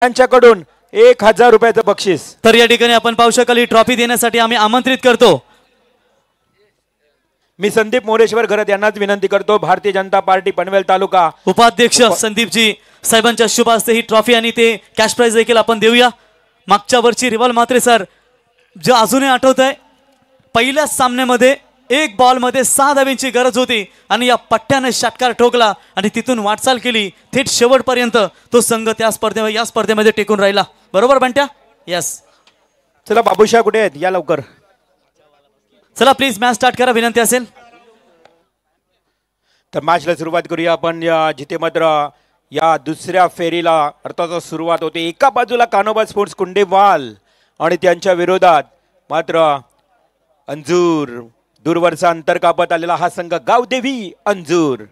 त्यांच्याकडून 1000 रुपयाचं बक्षीस। तर या ठिकाणी आपण पाहू शकाल ही ट्रॉफी देण्यासाठी आम्ही आमंत्रित करतो। मी संदीप मोरेश्वर घरत यांनाच विनंती करतो, भारतीय जनता पार्टी पनवेल तालुका उपाध्यक्ष संदीपजी साहेबांच्या शुभ हस्ते ही ट्रॉफी आणि ते कॅश प्राइज देखील आपण देऊया। मागच्या वर्षी रिवाल म्हात्रे सर जे अजूनही आठवत आहे, पहिल्या सामन्यामध्ये 1 बॉल मध्ये 6 धावांची गरज होती आणि या पट्ट्याने षटकार ठोकला आणि तिथून वाटचाल केली थेट शेवटपर्यंत तो संघ त्या स्पर्धेमध्ये टिकून राहिला। बरोबर बंट्या? यस। चला बाबूशा कुठे आहेत? या लवकर। चला प्लीज मॅच स्टार्ट करा, विनंती असेल। तर मॅचला सुरुवात करूया आपण, जिथे मात्र या दुसऱ्या फेरीला अर्थात सुरुवात होते। एका बाजूला कान्होबा स्पोर्ट्स कुंडेवाल आणि त्यांच्या विरोधात मात्र अंजूर, दूरवरचा अंतर कापत आलेला हा संघ गावदेवी अंजूर।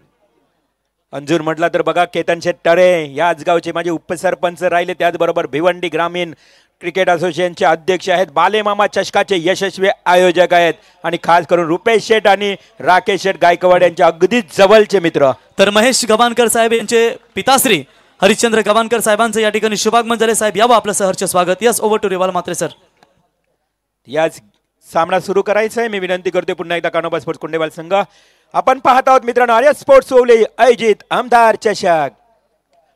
अंजूर म्हटला तर बघा केतन शेठ टळे याच गावचे माझे उपसरपंच राहिले, त्याचबरोबर भिवंडी ग्रामीण क्रिकेट असोसिएशनचे अध्यक्ष आहेत, बालेमामा चषकाचे यशस्वी आयोजक आहेत आणि खास करून रुपेश शेठ आणि राकेश शेठ गायकवाड यांचे अगदीच जवळचे मित्र। तर महेश गव्हाणकर साहेब यांचे पिताश्री हरिश्चंद्र गव्हाणकर साहेबांचं या ठिकाणी शुभागमन झाले। साहेब यावं आपलं सहर्ष स्वागत। Yes, over to Riwal Mhatre sir. याच सामना सुरू करायचा आहे, मी विनंती करते पुन्हा एकदा कान्होबा स्पोर्ट्स कुंडेवाल संघ आपण पाहत आहोत मित्रांनो आर्य स्पोर्ट्स ओवले आयोजित आमदार चषक।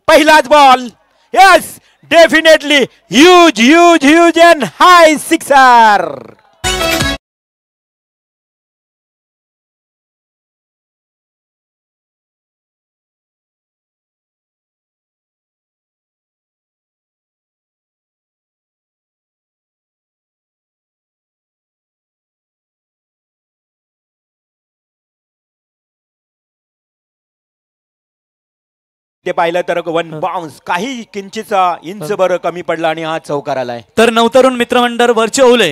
पहिलाच ball, yes definitely huge huge huge and high sixer. ते पाहिलं तर 1 बाउन्स काही किंचित इंच बर कमी पडला आणि हा चौकार आलाय। तर नवतरुण मित्रमंडळ वरचे ओले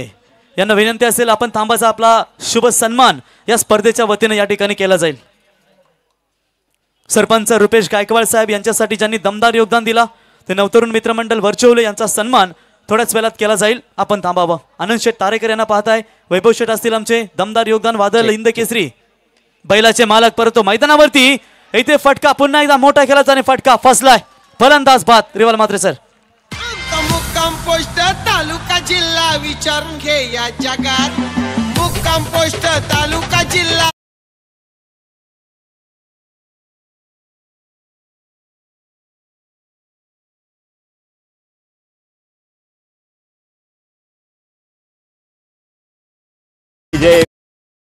यांना विनंती असेल आपण थांबाचा आपला शुभ सन्मान या स्पर्धेच्या वतीने या ठिकाणी केला जाईल। सरपंच रुपेश गायकवाड साहेब यांच्यासाठी ज्यांनी दमदार योगदान दिला ते नवतरुण मित्रमंडळ वरचे ओले यांचा सन्मान थोड्याच वेळात केला जाईल, आपण थांबावं। आनंद शेठ तारेकर यांना पाहताय, वैभव शेठ असतील आमचे दमदार योगदान वादळ हिंद केसरी बैलाचे मालक परतो मैदानावरती। इथे फटका पुन्हा एकदा मोठा खेळाचा आणि फटका फसलाय, फलंदाज बाद रिवाल म्हात्रे सर। मुक्काम पोस्ट तालुका जिल्हा विचारून घे या जगात, मुक्काम पोस्ट तालुका जिल्हा।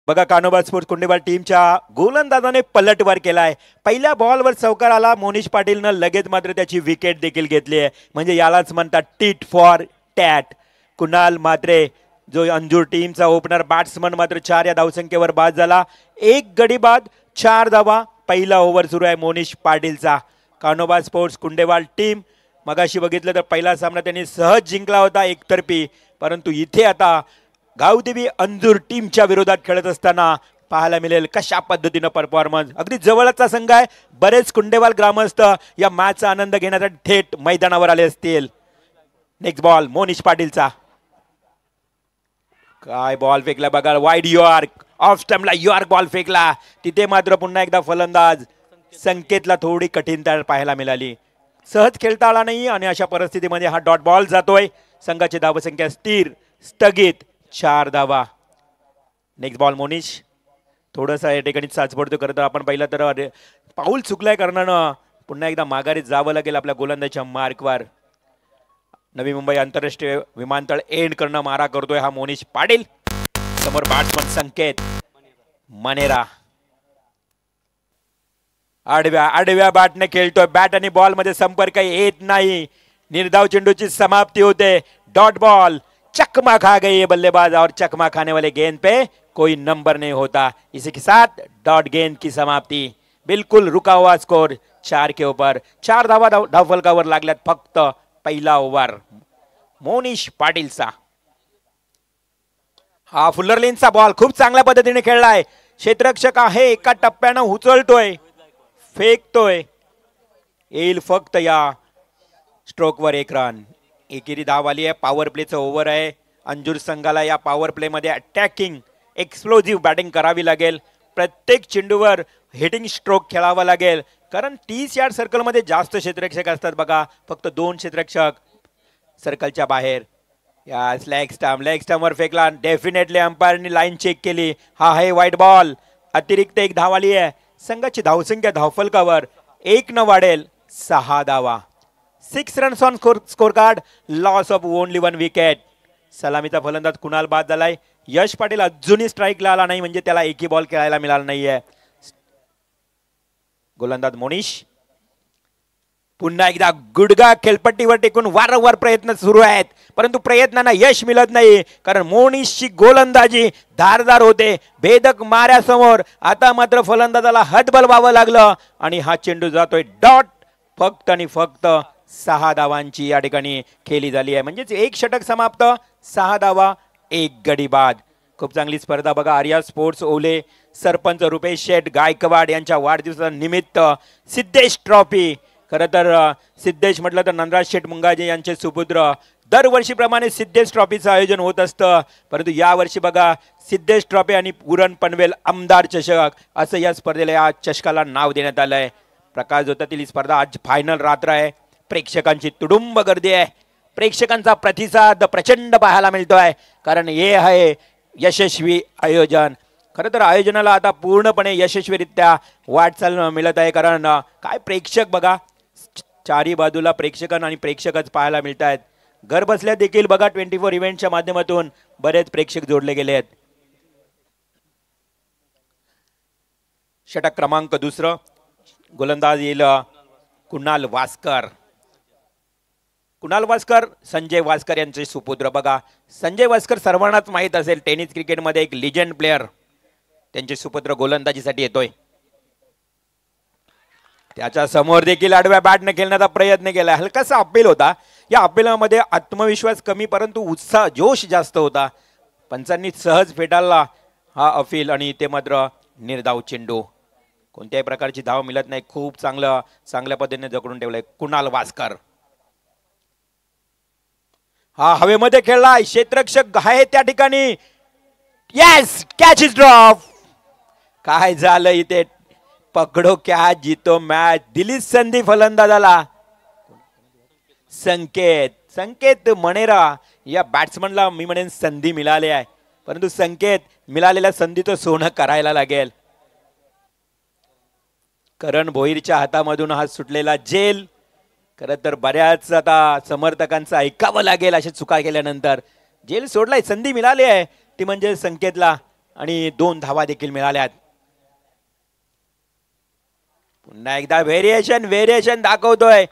बघा कान्होबा स्पोर्ट्स कुंडेवाल टीमच्या गोलंदाजाने पलटवार केलाय। पहिल्या बॉलवर चौकार आला, मोनिश पाटीलनं लगेच मात्र त्याची विकेट देखील घेतली आहे, म्हणजे यालाच म्हणतात टीट फॉर टॅट। कुणाल मात्रे जो अंजूर टीमचा ओपनर बॅट्समन मात्र 4 या धावसंख्येवर बाद झाला। 1 गडी बाद 4 धावा। पहिला ओव्हर सुरू आहे मोनिश पाटीलचा। कान्होबा स्पोर्ट्स कुंडेवाल टीम मगाशी बघितलं तर पहिला सामना त्यांनी सहज जिंकला होता एकतर्फी, परंतु इथे आता गावदेवी अंजूर टीमच्या विरोधात खेळत असताना पाहायला मिळेल कशा पद्धतीने परफॉर्मन्स। अगदी जवळचा संघ आहे, बरेच कुंडेवाल ग्रामस्थ या मॅचचा आनंद घेण्यासाठी थेट मैदानावर आले असतील। नेक्स्ट बॉल मोनिश पाटीलचा, काय बॉल फेकला बघा, वाईड यॉर्क ऑफ स्टंपला यॉर्क बॉल फेकला, तिथे मात्र पुन्हा एकदा फलंदाज संकेतला थोडी कठीणता पाहायला मिळाली, सहज खेळता आला नाही आणि अशा परिस्थितीमध्ये हा डॉट बॉल जातोय। संघाची धावसंख्या स्थिर स्थगित 4 धावा। नेक्स्ट बॉल मोनिश थोडंसं या ठिकाणी चाचपडतो करत आपण पहिला तर पाऊल चुकलाय कारणानं पुन्हा एकदा माघारी जावं लागेल आपल्या गोलंदाजच्या मार्कवर। नवी मुंबई आंतरराष्ट्रीय विमानतळ एंड करणं मारा करतोय हा मोनिश पाटील, समोर बॅट्समन संकेत मनेरा आडव्या बॅटने खेळतोय, बॅट आणि बॉल मध्ये संपर्क येत नाही, निर्धाव चेंडूची समाप्ती होते। डॉट बॉल, चकमा खा गई है बल्लेबाज और चकमा खाने वाले गेंद पे कोई नंबर नहीं होता। इसी के साथ डॉट गेंद की समाप्ति, बिल्कुल रुका हुआ स्कोर 4 के ऊपर। 4 धावा धावफलकावर लागल्यात फक्त पहिला ओव्हर मोनिश पाटीलचा। हा फुल्लरलेनचा बॉल खूप चांगल्या पद्धतीने खेळलाय, क्षेत्ररक्षक आहे एका टप्प्यानं उचलतोय फेकतोय, येईल फक्त या स्ट्रोकवर 1 रन। एकेरी धाव आली आहे, पॉवर प्लेचं ओव्हर आहे। अंजूर संघाला या पॉवर प्ले मध्ये अटॅकिंग एक्सप्लोजिव्ह बॅटिंग करावी लागेल, प्रत्येक चेंडूवर हिटिंग स्ट्रोक खेळावा लागेल, कारण 30 यार्ड सर्कलमध्ये जास्त क्षेत्ररक्षक असतात बघा, फक्त 2 क्षेत्ररक्षक सर्कलच्या बाहेर. या लेग स्टंपवर फेकला. डेफिनेटली अंपायरनी लाईन चेक केली. हा आहे व्हाईट बॉल. अतिरिक्त एक धाव आली आहे. संघाची धावसंख्या धावफलकावर 1 न वाढेल. 6 धावा. 6 runs on score card. Loss of only 1 wicket. सलामीचा फलंदाज कुणाल बाद झालाय. यश पाटील अजूनही स्ट्राईकला आला नाही, म्हणजे त्याला एकही बॉल खेळायला मिळाला नाहीये. गोलंदाज मोनिश पुन्हा एकदा गुडगा खेळपट्टीवर टेकून वारंवार प्रयत्न सुरू आहेत, परंतु प्रयत्नांना यश मिळत नाही. कारण मोनिशची गोलंदाजी धारदार होते. भेदक माऱ्यासमोर आता मात्र फलंदाजाला हतबल व्हावं लागलं आणि हा चेंडू जातोय डॉट. फक्त आणि फक्त 6 धावांची या ठिकाणी खेळी झाली आहे. म्हणजेच 1 षटक समाप्त, 6 धावा, 1 गडी बाद. खूप चांगली स्पर्धा बघा. आर्या स्पोर्ट्स ओले सरपंच रुपेश शेठ गायकवाड यांच्या वाढदिवसानिमित्त सिद्धेश ट्रॉफी. खरं तर सिद्धेश म्हटलं तर नंदराज शेठ मुंगाजे यांचे सुपुत्र. दरवर्षीप्रमाणे सिद्धेश ट्रॉफीचं आयोजन होत असतं, परंतु यावर्षी बघा सिद्धेश ट्रॉफी आणि पुरण पनवेल आमदार चषक असं या स्पर्धेला, या चषकाला नाव देण्यात आलंय. प्रकाश जोतातील ही स्पर्धा आज फायनल रात्र आहे. प्रेक्षकांची तुडुंब गर्दी आहे. प्रेक्षकांचा प्रतिसाद प्रचंड पाहायला मिळतोय, कारण हे आहे यशस्वी आयोजन. खरं तर आयोजनाला आता पूर्णपणे यशस्वीरित्या वाटचाल मिळत आहे. कारण काय प्रेक्षक बघा, चारी बाजूला प्रेक्षकांना आणि प्रेक्षकच पाहायला मिळत आहेत. घर बसल्या देखील बघा 24 इव्हेंटच्या माध्यमातून बरेच प्रेक्षक जोडले गेले आहेत. षटक क्रमांक 2. गोलंदाज येईल कुणाल वास्कर. कुणाल वास्कर संजय वास्कर यांचे सुपुत्र. बघा संजय वास्कर सर्वांनाच माहीत असेल, टेनिस क्रिकेटमध्ये एक लिजेंड प्लेअर. त्यांचे सुपुत्र गोलंदाजीसाठी येतोय. त्याच्या समोर देखील आडव्या बॅटने खेळण्याचा प्रयत्न केला. हलकासा अपील होता. या अपिलामध्ये आत्मविश्वास कमी, परंतु उत्साह जोश जास्त होता. पंचांनी सहज फेटाळला हा अपील आणि ते मात्र निर्धाव चेंडू. कोणत्याही प्रकारची धाव मिळत नाही. खूप चांगल्या पद्धतीने जकडून ठेवलंय कुणाल वास्कर. हा हवेमध्ये खेळलाय. क्षेत्ररक्षक आहे त्या ठिकाणी. Yes, catch is drop. काय झालं इथे? पकडो कॅच, जितो मॅच. दिली संधी फलंदाजाला. संकेत मणेरा या बॅट्समनला मी म्हणेन संधी मिळाली आहे, परंतु संकेत मिळालेल्या संधीचं सोनं करायला लागेल. करण भोईरच्या हातामधून हा सुटलेला झेल. खरं तर बऱ्याच आता समर्थकांचं ऐकावं लागेल अशा चुका केल्यानंतर. झेल सोडलाय. संधी मिळाली आहे ती म्हणजे संकेतला, आणि 2 धावा देखील मिळाल्यात. पुन्हा एकदा व्हेरिएशन दाखवतोय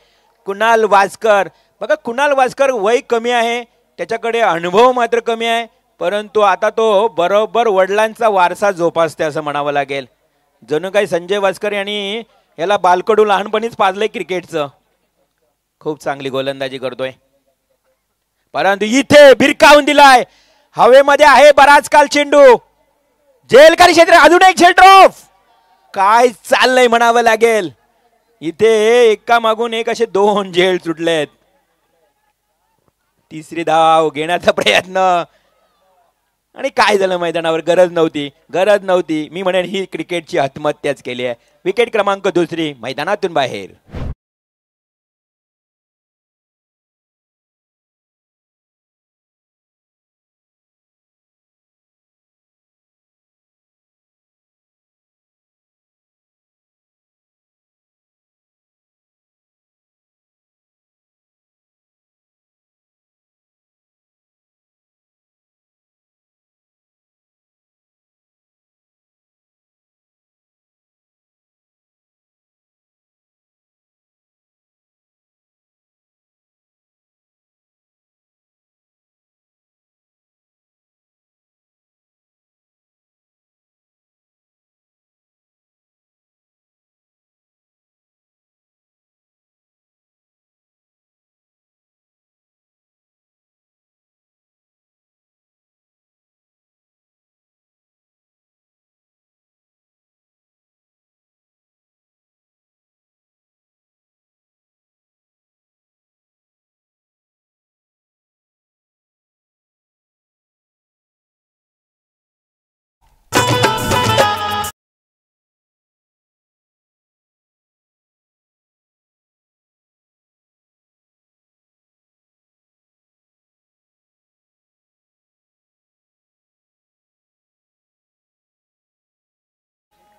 कुणाल वास्कर. बघा कुणाल वास्कर वय कमी आहे, त्याच्याकडे अनुभव मात्र कमी आहे, परंतु आता तो बरोबर वडिलांचा वारसा जोपासते असं म्हणावं लागेल. जणू काही संजय वास्कर यांनी याला बालकडू लहानपणीच पाजलंय क्रिकेटचं. खूप चांगली गोलंदाजी करतोय, परंतु इथे भिरकावून दिलाय. हवेमध्ये आहे बराच काल चेंडू. जेलकारी क्षेत्र, अजून एक झेल ड्रॉप. काय चाललंय म्हणावं लागेल. इथे एका मागून एक असे 2 झेल सुटलेत. तिसरी धाव घेण्याचा प्रयत्न, आणि काय झालं मैदानावर? गरज नव्हती. मी म्हणेन ही क्रिकेटची आत्महत्याच केली आहे. विकेट क्रमांक 2 मैदानातून बाहेर.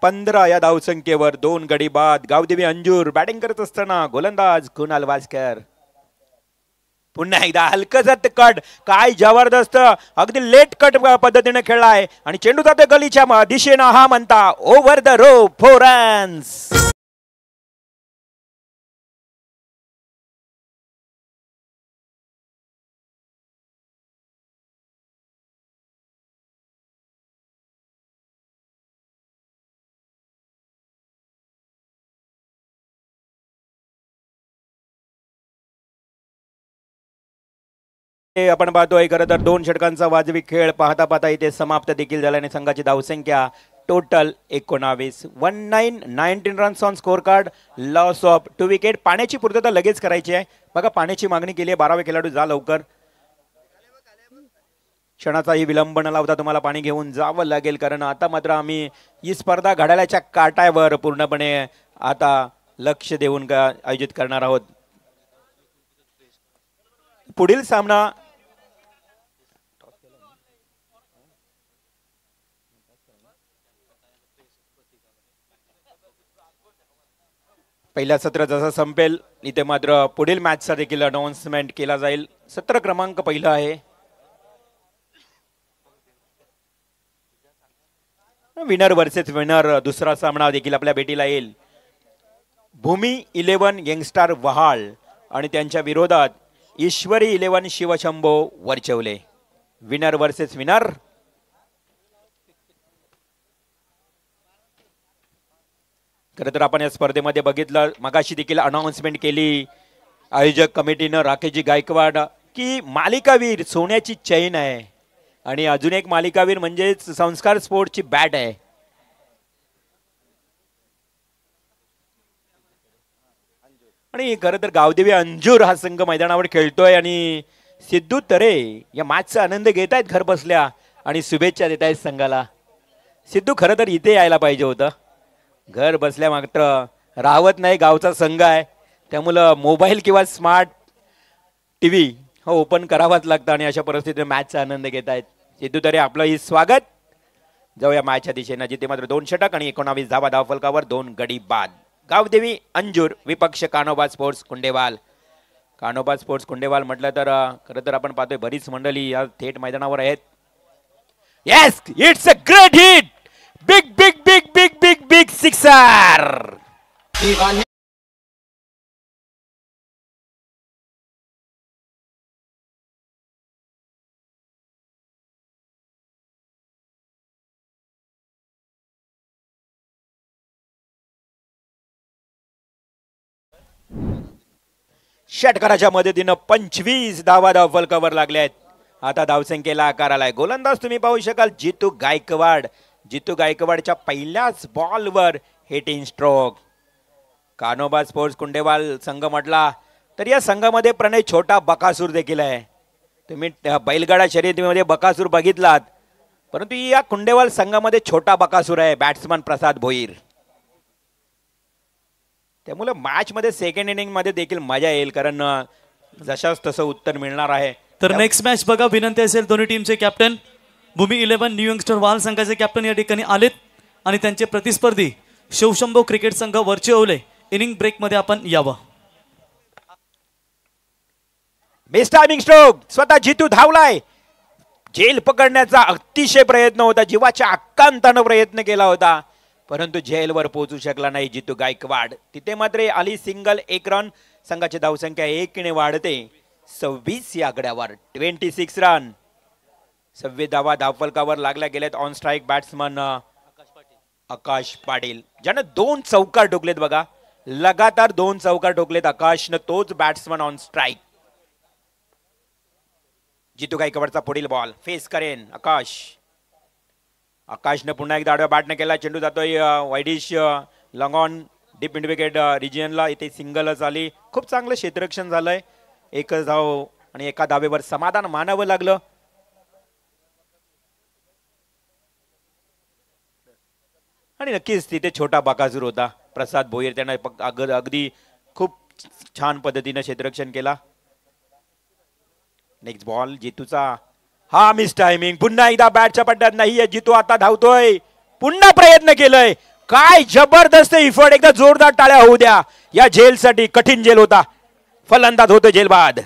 15 या धावसंख्येवर 2 गडी बाद. गावदेवी अंजूर बॅटिंग करत असताना गोलंदाज कुणाल वास्कर. पुन्हा एकदा हलकसा कट, काय जबरदस्त अगदी लेट कट पद्धतीने खेळलाय आणि चेंडू जातोय गलीच्या दिशेनं. हा म्हणता ओव्हर द रोप 4 रन्स. आपण पाहतोय खरं तर 2 षटकांचा वाजवी खेळ पाहता पाहता इथे समाप्त देखील झाल्याने संघाची धावसंख्या total 19. 19 runs on score card. Loss of 2 wicket. पाण्याची पूर्तता लगेच करायची आहे बघा. पाण्याची मागणी केली आहे. 12वे खेळाडू जा लवकर. क्षणाचाही विलंब न लावता तुम्हाला पाणी घेऊन जावं लागेल कारण आता मात्र आम्ही ही स्पर्धा घड्याळाच्या काटावर पूर्णपणे आता लक्ष देऊन आयोजित करणार आहोत. पुढील सामना पहिल्या सत्र जसं संपेल इथे मात्र पुढील मॅचचा देखील अनाउन्समेंट केला जाईल. सत्र क्रमांक पहिला आहे. विनर वर्सेस विनर दुसरा सामना देखील आपल्या भेटीला येईल. भूमी 11 यंगस्टार वहाळ आणि त्यांच्या विरोधात Ishwari 11 Shivshambho Varachavale. Winner versus winner. खरं तर आपण या स्पर्धेमध्ये बघितलं मगाशी देखील अनाउन्समेंट केली आयोजक कमिटीनं राकेशजी गायकवाड की मालिकावीर सोन्याची चैन आहे आणि अजून एक मालिकावीर म्हणजेच संस्कार स्पोर्ट्सची बॅट आहे. आणि खरं तर गावदेवी अंजूर हा संघ मैदानावर खेळतोय आणि सिद्धू तरे या मॅचचा आनंद घेत आहेत घर बसल्या आणि शुभेच्छा देत आहेत संघाला. सिद्धू खरं तर इथे यायला पाहिजे होतं. घर बसल्या मात्र राहत नाही. गावचा संघ आहे त्यामुळं मोबाईल किंवा स्मार्ट टीव्ही हा ओपन करावाच लागतं आणि अशा परिस्थितीत मॅचचा आनंद घेत आहेत. सिद्धू तरे आपलं ही स्वागत. जाऊया मॅचच्या दिशेनं जिथे मात्र 2 षटक आणि 19 धावा धावफलकावर 2 गडी बाद. गावदेवी अंजूर विपक्ष कान्होबा स्पोर्ट्स कुंडेवाल. कान्होबा स्पोर्ट्स कुंडेवाल म्हटलं तर खरं तर आपण पाहतोय बरीच मंडळी या थेट मैदानावर आहेत. Yes it's a great hit. Big big big big big big sixer. षटकाराच्या मदतीनं 25 धावा धावफलकावर लागल्या आहेत. आता धावसंख्येला आकार आलाय. गोलंदाज तुम्ही पाहू शकाल जितू गायकवाड. जितू गायकवाडच्या पहिल्याच बॉलवर हिटिंग स्ट्रोक. कान्होबा स्पोर्ट्स कुंडेवाल संघ म्हटला तर या संघामध्ये प्रणय छोटा बकासूर देखील आहे. तुम्ही बैलगाडा शर्यतीमध्ये बकासूर बघितलात परंतु या कुंडेवाल संघामध्ये छोटा बकासूर आहे बॅट्समन प्रसाद भोईर. त्यामुळे मॅच मध्ये सेकंड इनिंग मध्ये देखील मजा येईल कारण जशाच तसं उत्तर मिळणार आहे. तर नेक्स्ट मॅच बघा. विनंती असेल दोन्ही टीमचे कॅप्टन भूमी 11 न्यू यंगस्टर वाल संघाचे कॅप्टन या ठिकाणी आलेत आणि त्यांचे प्रतिस्पर्धी शिवशंभो क्रिकेट संघ वरचे ओले इनिंग ब्रेक मध्ये आपण यावं. Best timing stroke. स्वतः जितू धावलाय. झेल पकडण्याचा अतिशय प्रयत्न होता. जीवाच्या आकांतानं प्रयत्न केला होता परंतु झेलवर पोहोचू शकला नाही जितू गायकवाड. तिथे मात्र आली सिंगल 1 रन. संघाची धावसंख्या 1 ने वाढते 26 या आकड्यावर. 26 रन. 26 धावा धावफलकावर लागल्या गेल्यात. ऑन स्ट्राईक बॅट्समन आकाश पाटील ज्यानं 2 चौकार ठोकलेत बघा. लगातार 2 चौकार ठोकलेत आकाशनं. तोच बॅट्समन ऑन स्ट्राईक. जितू गायकवाडचा पुढील बॉल फेस करेन आकाश. आकाशने पुन्हा एकदा आडव्या बॅटने केला. चेंडू जातोय wideish long on deep mid wicket रिजनला. इथे सिंगलच आली. खूप चांगलं क्षेत्ररक्षण झालंय. 1 धाव आणि 1 धावेवर समाधान मानावं लागलं. आणि नक्कीच तिथे छोटा बकासूर होता प्रसाद भोईर. त्याने अगदी खूप छान पद्धतीने क्षेत्ररक्षण केला. नेक्स्ट बॉल जितूचा. हा मिस टायमिंग. पुन्हा एकदा बॅटच्या पट्ट्यात नाहीये. जितू आता धावतोय. पुन्हा प्रयत्न केलाय काय जबरदस्त इफर्ट, एकदा जोरदार टाळ्या होऊ द्या या झेलसाठी. कठीण झेल होता, फलंदाज होतो झेल बाद.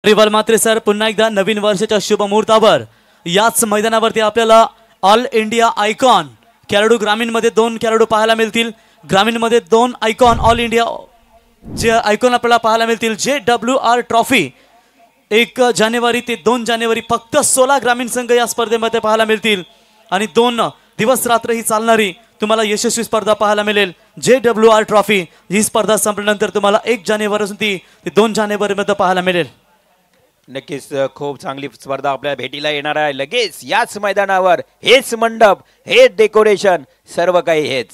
रिवाल मात्रे सर पुन्हा एकदा नवीन वर्षाच्या शुभ मुहूर्तावर याच मैदानावरती आपल्याला ऑल इंडिया आयकॉन खेळाडू, ग्रामीणमध्ये 2 खेळाडू पाहायला मिळतील. ग्रामीणमध्ये 2 आयकॉन, ऑल इंडिया जे आयकॉन आपल्याला पाहायला मिळतील. JWR ट्रॉफी 1 जानेवारी ते 2 जानेवारी फक्त 16 ग्रामीण संघ या स्पर्धेमध्ये पाहायला मिळतील आणि 2 दिवस रात्र ही चालणारी तुम्हाला यशस्वी स्पर्धा पाहायला मिळेल. JWR ट्रॉफी ही स्पर्धा संपल्यानंतर तुम्हाला 1 जानेवारीपासून ती 2 जानेवारीमध्ये पाहायला मिळेल. नक्कीच खूप चांगली स्पर्धा आपल्याला भेटीला येणार आहे. लगेच याच मैदानावर हेच मंडप, हेच डेकोरेशन, सर्व काही हेच.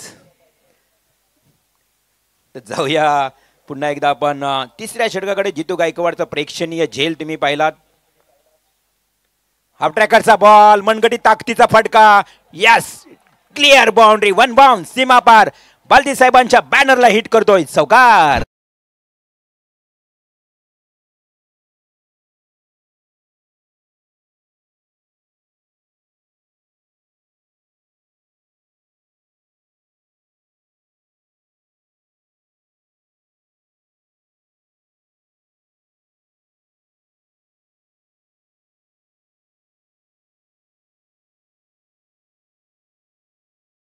जाऊया पुन्हा एकदा आपण तिसऱ्या षटकाकडे. जितू गायकवाडचा प्रेक्षणीय झेल तुम्ही पाहिलात. हाफ ट्रॅकरचा बॉल, मनगटी ताकदीचा फटका. यस, क्लिअर बाउंड्री, 1 बाउंस, सीमा पार. बालदी साहेबांच्या बॅनरला हिट करतोय चौकार.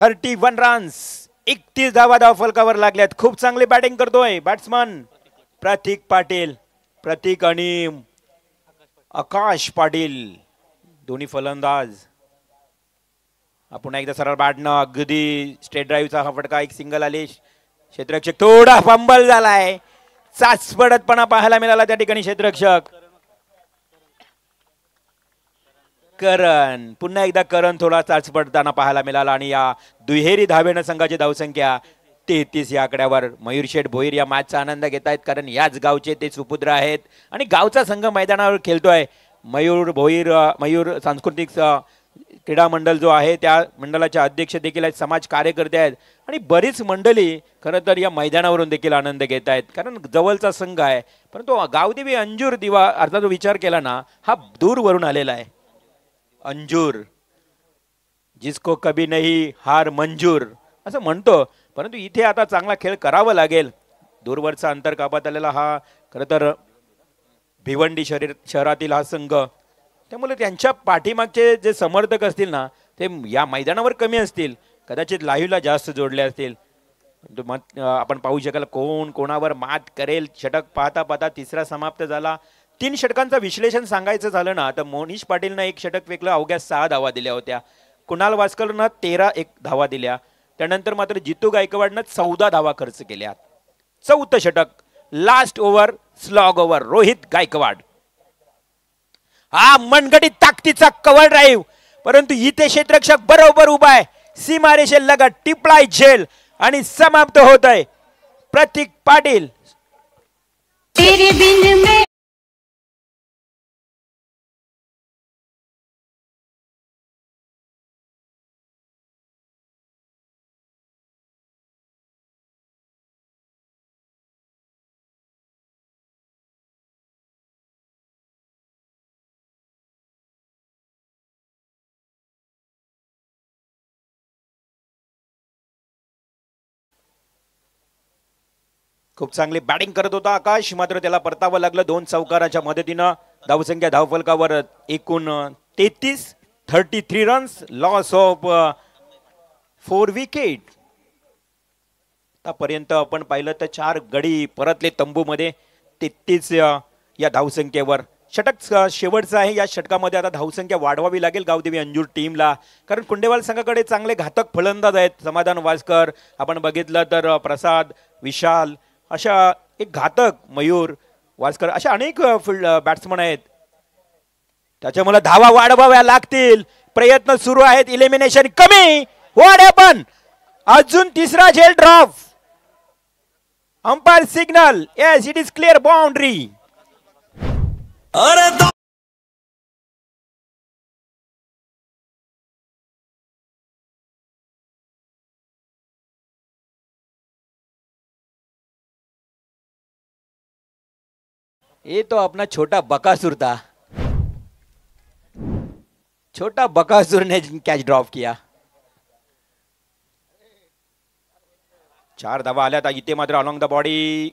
थर्टी 31 रन्स, 31 धावा धावफलकावर लागल्यात. खूप चांगली बॅटिंग करतोय बॅट्समन प्रतीक पाटील. प्रतीक आणि आकाश पाटील दोन्ही फलंदाज. आपण एकदा सरळ बॅटनं अगदी स्ट्रेट ड्राईव्हचा हा फटका, एक सिंगल आली. क्षेत्ररक्षक थोडा फंबल झालाय, चाचपडतपणा पाहायला मिळाला त्या ठिकाणी. क्षेत्ररक्षक करण, पुन्हा एकदा करण थोडा चाचपडताना पाहायला मिळाला. आणि या दुहेरी धावेनं संघाची धावसंख्या 33 या आकड्यावर. मयूर शेठ भोईर या मॅचचा आनंद घेत आहेत, कारण याच गावचे ते सुपुत्र आहेत आणि गावचा संघ मैदानावर खेळतोय. मयूर भोईर, मयूर सांस्कृतिक क्रीडा मंडळ जो आहे त्या मंडळाचे अध्यक्ष देखील आहेत, समाज कार्यकर्ते आहेत आणि बरीच मंडळी खरं तर या मैदानावरून देखील आनंद घेत आहेत, कारण जवळचा संघ आहे. परंतु गावदेवी अंजूर दिवा अर्थात विचार केला ना, हा दूरवरून आलेला आहे. अंजूर, जिसको कभी नहीं हार मंजूर असं म्हणतो, परंतु इथे आता चांगला खेळ करावा लागेल. दूरवरचा अंतर कापत आलेला हा खरं तर भिवंडी शहरातील हा संघ, त्यामुळे त्यांच्या पाठीमागचे जे समर्थक असतील ना ते या मैदानावर कमी असतील, कदाचित लाईव्हला जास्त जोडले असतील. आपण पाहू शकाल कोण कोणावर मात करेल. षटक पाहता पाहता तिसरा समाप्त झाला. 3 षटकांचं विश्लेषण सांगायचं झालं ना तर मोनीश पाटीलनं 1 षटक फेकलं, अवघ्या 6 धावा दिल्या होत्या. कुणाल वास्करनं 13 धावा दिल्या. त्यानंतर मात्र जितू गायकवाडनं 14 धावा खर्च केल्या. 4थं षटक, last over, slog over, Rohit Gaikwad. हा मनगटी ताकदीचा कव्हर ड्राईव्ह, परंतु इथे क्षेत्ररक्षक बरोबर उभा आहे. सीमारेषे लगत टिपलाय झेल आणि समाप्त होत आहे. प्रतीक पाटील खूप चांगली बॅटिंग करत होता आकाश, मात्र त्याला परतावं लागलं 2 चौकाराच्या मदतीनं. धावसंख्या धावफलकावर एकूण 33 रन्स, लॉस ऑफ 4 विकेट. आतापर्यंत आपण पाहिलं तर 4 गडी परतले तंबूमध्ये 33 या धावसंख्येवर. षटक शेवटचं आहे. या षटकामध्ये आता धावसंख्या वाढवावी लागेल गावदेवी अंजूर टीमला, कारण कुंडेवाल संघाकडे चांगले घातक फलंदाज आहेत. समाधान वास्कर आपण बघितलं तर, प्रसाद, विशाल, अशा एक घातक, मयूर वास्कर, अशा अनेक बॅट्समन आहेत. त्याच्यामुळे धावा वाढवाव्या लागतील. प्रयत्न सुरू आहेत. इलिमिनेशन कमी. What happen? अजून तिसरा झेल drop. Umpire signal. Yes, it is clear boundary. ये तो अपना छोटा बकासुर था, छोटा बकासुर ने कैच ड्रॉप किया. 4 धावा आल्या. इथे मात्र along the body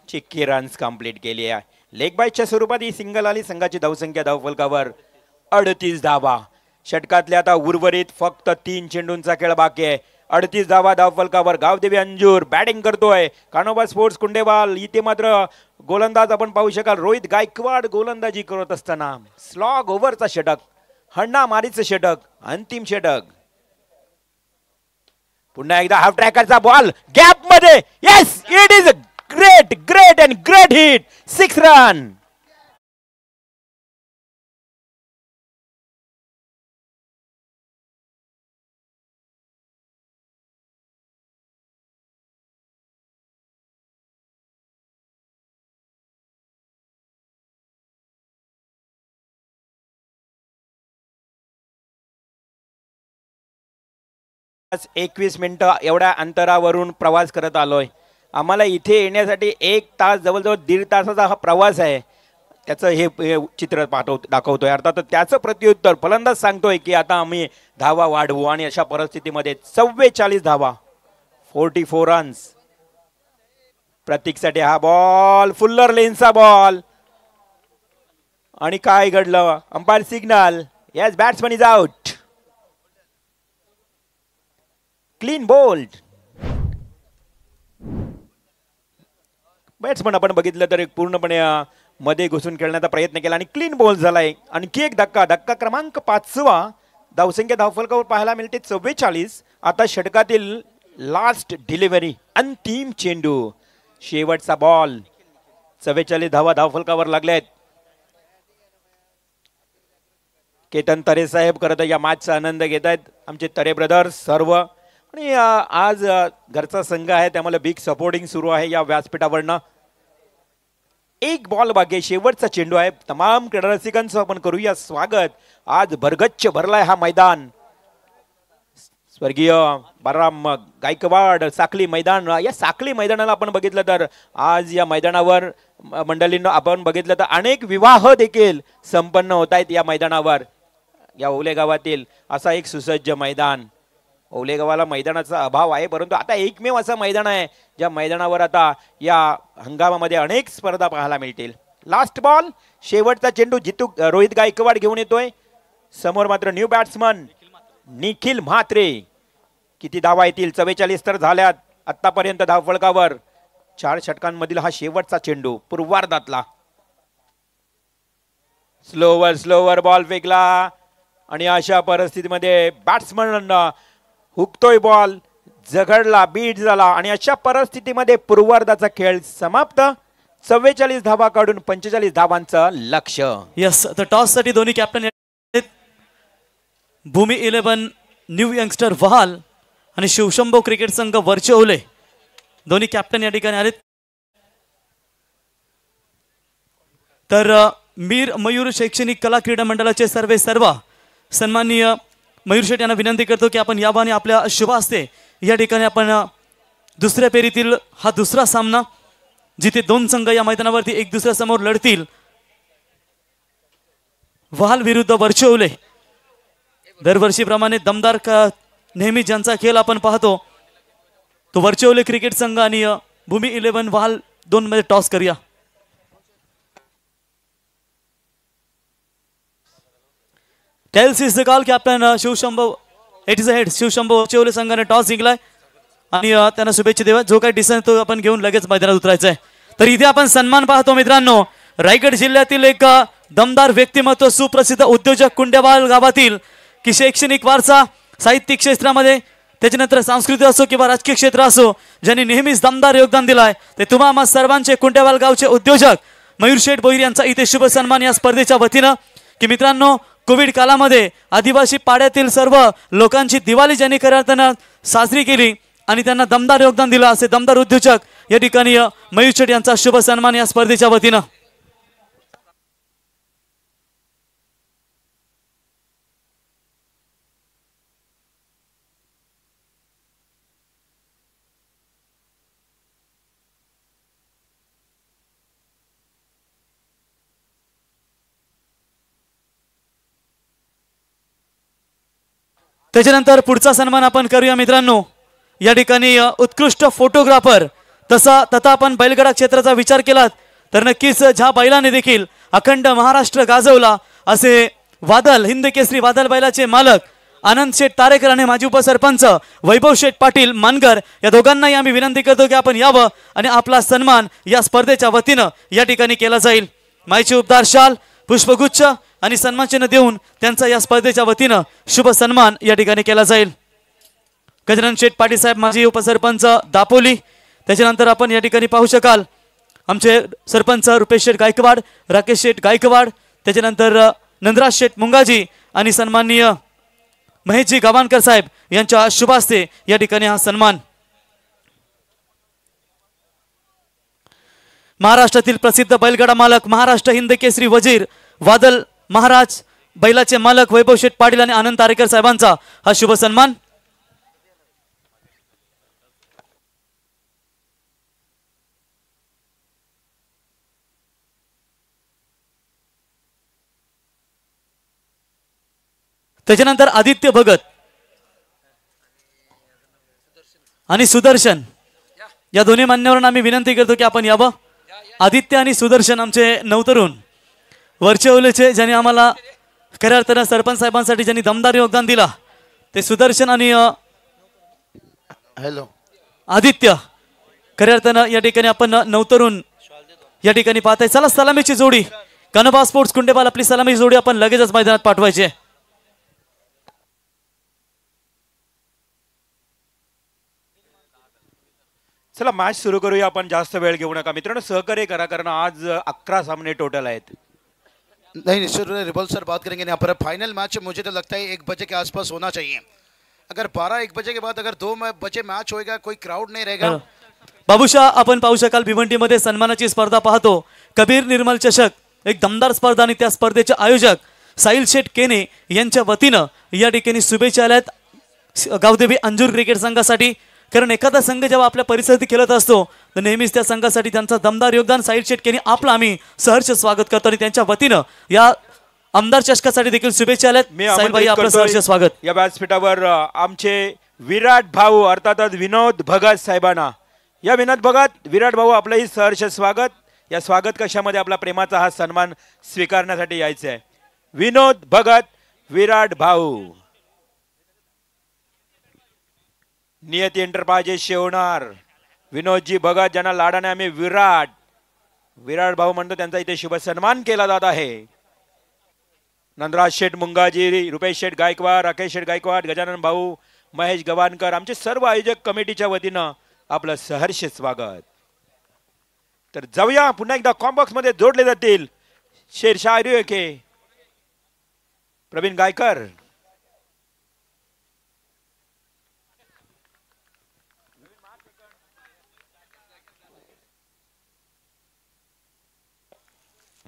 chikki runs complete केली आहे. लेग बायच्या स्वरूपात ही सिंगल आली. संघाची धावसंख्या धावफलकावर 38 धावा. षटकातल्या आता उर्वरित फक्त 3 चेंडूंचा खेळ बाकी आहे. 38 धावा धावफलकावर. गावदेवी अंजूर बॅटिंग करतोय. कानोबा स्पोर्ट्स कुंडेवाल. इथे मात्र गोलंदाज आपण पाहू शकाल रोहित गायकवाड गोलंदाजी करत असताना स्लॉग ओव्हरचा षटक, हण्णा मारीचं षटक, अंतिम षटक. पुन्हा एकदा हाफ ट्रॅकरचा बॉल गॅप मध्ये. Yes, it is great great and great hit. 6 run. आज 21 मिनिटं एवढ्या अंतरावरून प्रवास करत आलोय. आम्हाला इथे येण्यासाठी 1 तास, जवळजवळ 1.5 तासाचा हा प्रवास आहे. त्याचं हे चित्र दाखवतोय. अर्थात त्याचं प्रत्युत्तर फलंदाज सांगतोय की आता आम्ही धावा वाढवू. आणि अशा परिस्थितीमध्ये 44 धावा, 44 रन्स. प्रतीकसाठी हा बॉल फुल्लर लेनचा बॉल. आणि काय घडलं? Umpire signal. Yes, batsman is out. Clean bowled. Batsman आपण बघितलं तर एक पूर्णपणे मध्ये घुसून खेळण्याचा प्रयत्न केला आणि क्लीन बॉल झालाय. आणखी एक धक्का, धक्का क्रमांक 5वा. धावसंख्या धावफलकावर पाहायला मिळते 44. आता षटकातील लास्ट डिलिव्हरी, अंतिम चेंडू, शेवटचा बॉल. 44 धावा धावफलकावर लागल्यात. केतन तरे साहेब करत या मॅचचा आनंद घेत आहेत. आमचे तरे ब्रदर्स सर्व. आणि आज घरचा संघ आहे त्यामुळे बिग सपोर्टिंग सुरू आहे या व्यासपीठावरनं. एक बॉल बाकी, शेवटचा चेंडू आहे. तमाम क्रीडा रसिकांचं आपण करूया स्वागत. आज भरगच्च भरलाय हा मैदान. स्वर्गीय बाळाराम गायकवाड साखली मैदान. या साखली मैदानाला आपण बघितलं तर आज या मैदानावर मंडळींना आपण बघितलं तर अनेक विवाह देखील संपन्न होत आहेत या मैदानावर. या ओले गावातील असा एक सुसज्ज मैदान. ओलेगावाला मैदानाचा अभाव आहे, परंतु आता एकमेव असं मैदान आहे ज्या मैदानावर आता या हंगामामध्ये अनेक स्पर्धा पाहायला मिळतील. लास्ट बॉल, शेवटचा चेंडू जितू रोहित गायकवाड घेऊन येतोय. समोर मात्र न्यू बॅट्समन निखिल म्हात्रे. किती धावा येतील? 44 तर झाल्यात आतापर्यंत धावफलकावर. 4 षटकांमधील हा शेवटचा चेंडू पूर्वार्धातला. स्लोवर बॉल फेकला आणि अशा परिस्थितीमध्ये बॅट्समन हुकतोय बॉल, झगडला, बीट झाला आणि अशा परिस्थितीमध्ये पूर्वार्धाचा खेळ समाप्त. 44 धावा काढून 45 धावांचं लक्ष. यस, तर टॉस साठी दोन्ही कॅप्टन भूमी 11 न्यू यंगस्टर वहाल आणि शिवशंभो क्रिकेट संघ वरचे ओले दोन्ही कॅप्टन या ठिकाणी आलेत. तर मीर मयूर शैक्षणिक कला क्रीडा मंडळाचे सर्व सन्माननीय मयूर शेठ यांना विनंती करतो की आपण याबाने आपल्या शुभ हस्ते या ठिकाणी आपण दुसऱ्या फेरीतील हा दुसरा सामना जिथे 2 संघ या मैदानावरती एक दुसऱ्या समोर लढतील, वहाल विरुद्ध वरचेवले. दरवर्षीप्रमाणे दमदार नेहमी ज्यांचा खेळ आपण पाहतो तो वरचेवले क्रिकेट संघ आणि भूमी 11 वहाल 2 मध्ये टॉस करूया. Tails is the call. Captain Shivshambho, it is a head. Shivshambho Varachevale संघाने टॉस जिंकलाय आणि त्यांना शुभेच्छा देवा. जो काही डिसिजन तो आपण घेऊन लगेच मैदानात उतरायचं आहे. तर इथे आपण सन्मान पाहतो मित्रांनो. रायगड जिल्ह्यातील एक दमदार व्यक्तिमत्व, सुप्रसिद्ध उद्योजक, कुंडेवाल गावातील की शैक्षणिक वारसा, साहित्यिक क्षेत्रामध्ये, त्याच्यानंतर सांस्कृतिक असो किंवा राजकीय क्षेत्र असो, ज्यांनी नेहमीच दमदार योगदान दिलाय ते तुम्हा सर्वांचे कुंडेवाल गावचे उद्योजक मयूर शेठ भोईर यांचा इथे शुभ सन्मान या स्पर्धेच्या वतीनं. की मित्रांनो, कोविड काळामध्ये आदिवासी पाड्यातील सर्व लोकांची दिवाळी ज्यांनी खऱ्या साजरी केली आणि त्यांना दमदार योगदान दिलं असे दमदार उद्योजक या ठिकाणी मयूर शेठ यांचा शुभ सन्मान या स्पर्धेच्या वतीनं. त्याच्यानंतर पुढचा सन्मान आपण करूया मित्रांनो. या ठिकाणी उत्कृष्ट फोटोग्राफर तथा आपण बैलगाडा क्षेत्राचा विचार केलात तर नक्कीच ज्या बैलाने देखील अखंड महाराष्ट्र गाजवला असे वादल हिंद केसरी वादल बैलाचे मालक आनंद शेठ तारेकर आणि माजी उपसरपंच वैभव शेठ पाटील मानगर या दोघांनाही आम्ही विनंती करतो की आपण यावं आणि आपला सन्मान या स्पर्धेच्या वतीनं या ठिकाणी केला जाईल. माईची उपदार शाल पुष्पगुच्छ आणि सन्मानचिन्ह देऊन त्यांचा या स्पर्धेच्या वतीनं शुभ सन्मान या ठिकाणी केला जाईल. गजानन शेठ पाटील साहेब माजी उपसरपंच दापोली. त्याच्यानंतर आपण या ठिकाणी पाहू शकाल आमचे सरपंच रुपेश शेठ गायकवाड, राकेश शेठ गायकवाड, त्याच्यानंतर नंदराज शेठ मुंगाजी आणि सन्माननीय महेशजी गावानकर साहेब यांच्या शुभ हस्ते या ठिकाणी हा सन्मान. महाराष्ट्रातील प्रसिद्ध बैलगाडा मालक महाराष्ट्र हिंद केसरी वजीर वादल महाराज बैलाचे मालक वैभव शेठ पाटील आणि आनंद तारेकर साहेबांचा हा शुभ सन्मान. त्याच्यानंतर आदित्य भगत आणि सुदर्शन या दोन्ही मान्यवरांना आम्ही विनंती करतो की आपण यावं. आदित्य आणि सुदर्शन आमचे नवतरुण वरचे ओलेचे ज्यांनी आम्हाला खऱ्या अर्थानं सरपंच साहेबांसाठी ज्यांनी दमदार योगदान दिला ते सुदर्शन आणि आदित्य खऱ्या अर्थानं या ठिकाणी आपण नवतरुण या ठिकाणी पाहताय. चला सलामीची जोडी कानोबा स्पोर्ट्स कुंडेबाल आपली सलामी जोडी आपण लगेचच मैदानात पाठवायची. चला मॅच सुरू करूया आपण. जास्त वेळ घेऊ नका मित्रांनो, सहकार्य करा कारण आज 11 सामने टोटल आहेत. नहीं निश्चित रूप से रिबल सर बात करेंगे यहाँ पर फाइनल मैच मुझे तो लगता है 1 बजे के आसपास होना चाहिए. अगर 12-1 बजे के बाद अगर 2 बजे मैच होएगा कोई क्राउड नहीं रहेगा. बाबूशाह आपण पाहू शकाल भिवंडीमध्ये सन्मानाची स्पर्धा पाहतो. कबीर निर्मल चषक एक दमदार स्पर्धा आणि त्या स्पर्धेचे आयोजक साहिल शेठ केने यांच्या वतीनं या ठिकाणी शुभेच्छा आल्यात गावदेवी अंजूर क्रिकेट संघासाठी. कारण एखादा संघ जेव्हा आपल्या परिसरात खेळत असतो तर नेहमीच त्या संघासाठी त्यांचा दमदार योगदान साहिल शेठ केने आपलं आम्ही सहर्ष स्वागत करतो आणि त्यांच्या वतीनं या आमदार चषकासाठी देखील शुभेच्छा आल्यात. साहिल भाई आपलं सहर्ष स्वागत. या व्यासपीठावर आमचे विराट भाऊ अर्थातच विनोद भगत साहेबांना. या विराट भाऊ आपलंही सहर्ष स्वागत. या स्वागत कशामध्ये आपला प्रेमाचा हा सन्मान स्वीकारण्यासाठी यायचं आहे. विनोद भगत विराट भाऊ. नियती एंटरप्राइजेस शेवणार विनोदजी भगत ज्यांना लाडाने आम्ही विराट भाऊ म्हणतो त्यांचा इथे शुभ सन्मान केला जात आहे. नंदराज शेठ मुंगाजी, रुपेश शेठ गायकवाड, राकेश शेठ गायकवाड, गजानन भाऊ, महेश गवानकर आमचे सर्व आयोजक कमिटीच्या वतीनं आपलं सहर्ष स्वागत. तर जाऊया पुन्हा एकदा कॉम्बॉक्स मध्ये जोडले जातील शेरशाह के प्रवीण गायकर.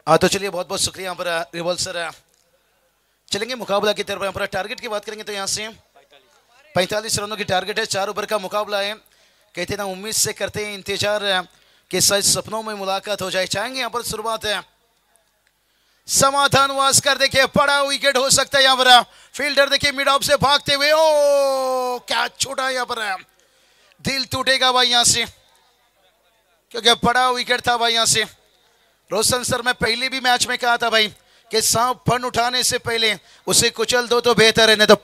तो चलिए बहुत बहुत शुक्रिया यहाँ पर रिवल सर. चलेंगे मुकाबला की तरफ. यहाँ पर टारगेट की बात करेंगे तो यहाँ से 45 रनों की टारगेट है. 4 ओवर का मुकाबला है. कहते ना उम्मीद से करते हैं इंतजार के साथ सपनों में मुलाकात हो जाए. चाहेंगे यहाँ पर शुरुआत है समाधान वास्कर. देखिए बड़ा विकेट हो सकता है यहाँ पर. फील्डर देखिए मिड ऑफ से भागते हुए ओ क्या छोटा यहाँ पर. दिल टूटेगा भाई यहाँ से क्योंकि बड़ा विकेट था भाई यहाँ से. रोशन सर मैं पहले भी मैच में कहा था भाई कि सांप फन उठाने से पहले उसे कुचल दो तो बेहतर है. नहीं तो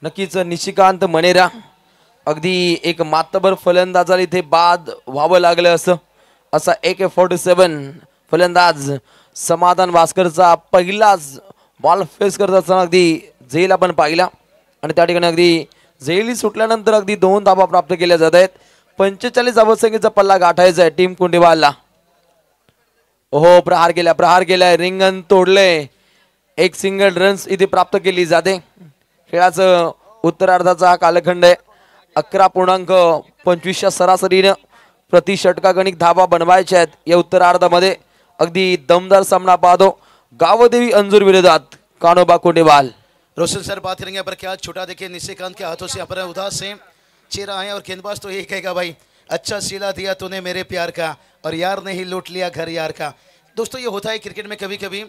नक्कीच निशिकांत मनेरा अगदी एक मातबर फलंदाजाला इथे बाद व्हावं लागलं असा AK-47 फलंदाज समाधान वास्करचा पहिलाच बॉल फेस करत असताना अगदी झेल आपण पाहिला आणि त्या ठिकाणी अगदी झेल सुटल्यानंतर अगदी 2 धावा प्राप्त केल्या जात आहेत. 45 धावसंख्येचा पल्ला गाठायचा आहे टीम कुंडीवालला. ओहो प्रहार केलाय रिंगण तोडले. एक सिंगल रन्स इथे प्राप्त केली जाते. खेळाचं उत्तरार्धाचा हा कालखंड आहे. 11.25 सरासरीने प्रति षटकागणिक धावा बनवायच्या आहेत या उत्तरार्धामध्ये. अगदी दमदार सामना पाहतो गावदेवी अंजूर विरोधात कानोबा कुंडेवाल. रोशन सर बात करेंगे पर क्या छोटा देखिए निशिकांत के हाथों से यहाँ पर उदास से चेहरा है और गेंदबाज तो यही कहेगा भाई अच्छा सिला दिया तूने मेरे प्यार का और यार ने ही लूट लिया घर यार का. दोस्तों ये होता है क्रिकेट में कभी कभी.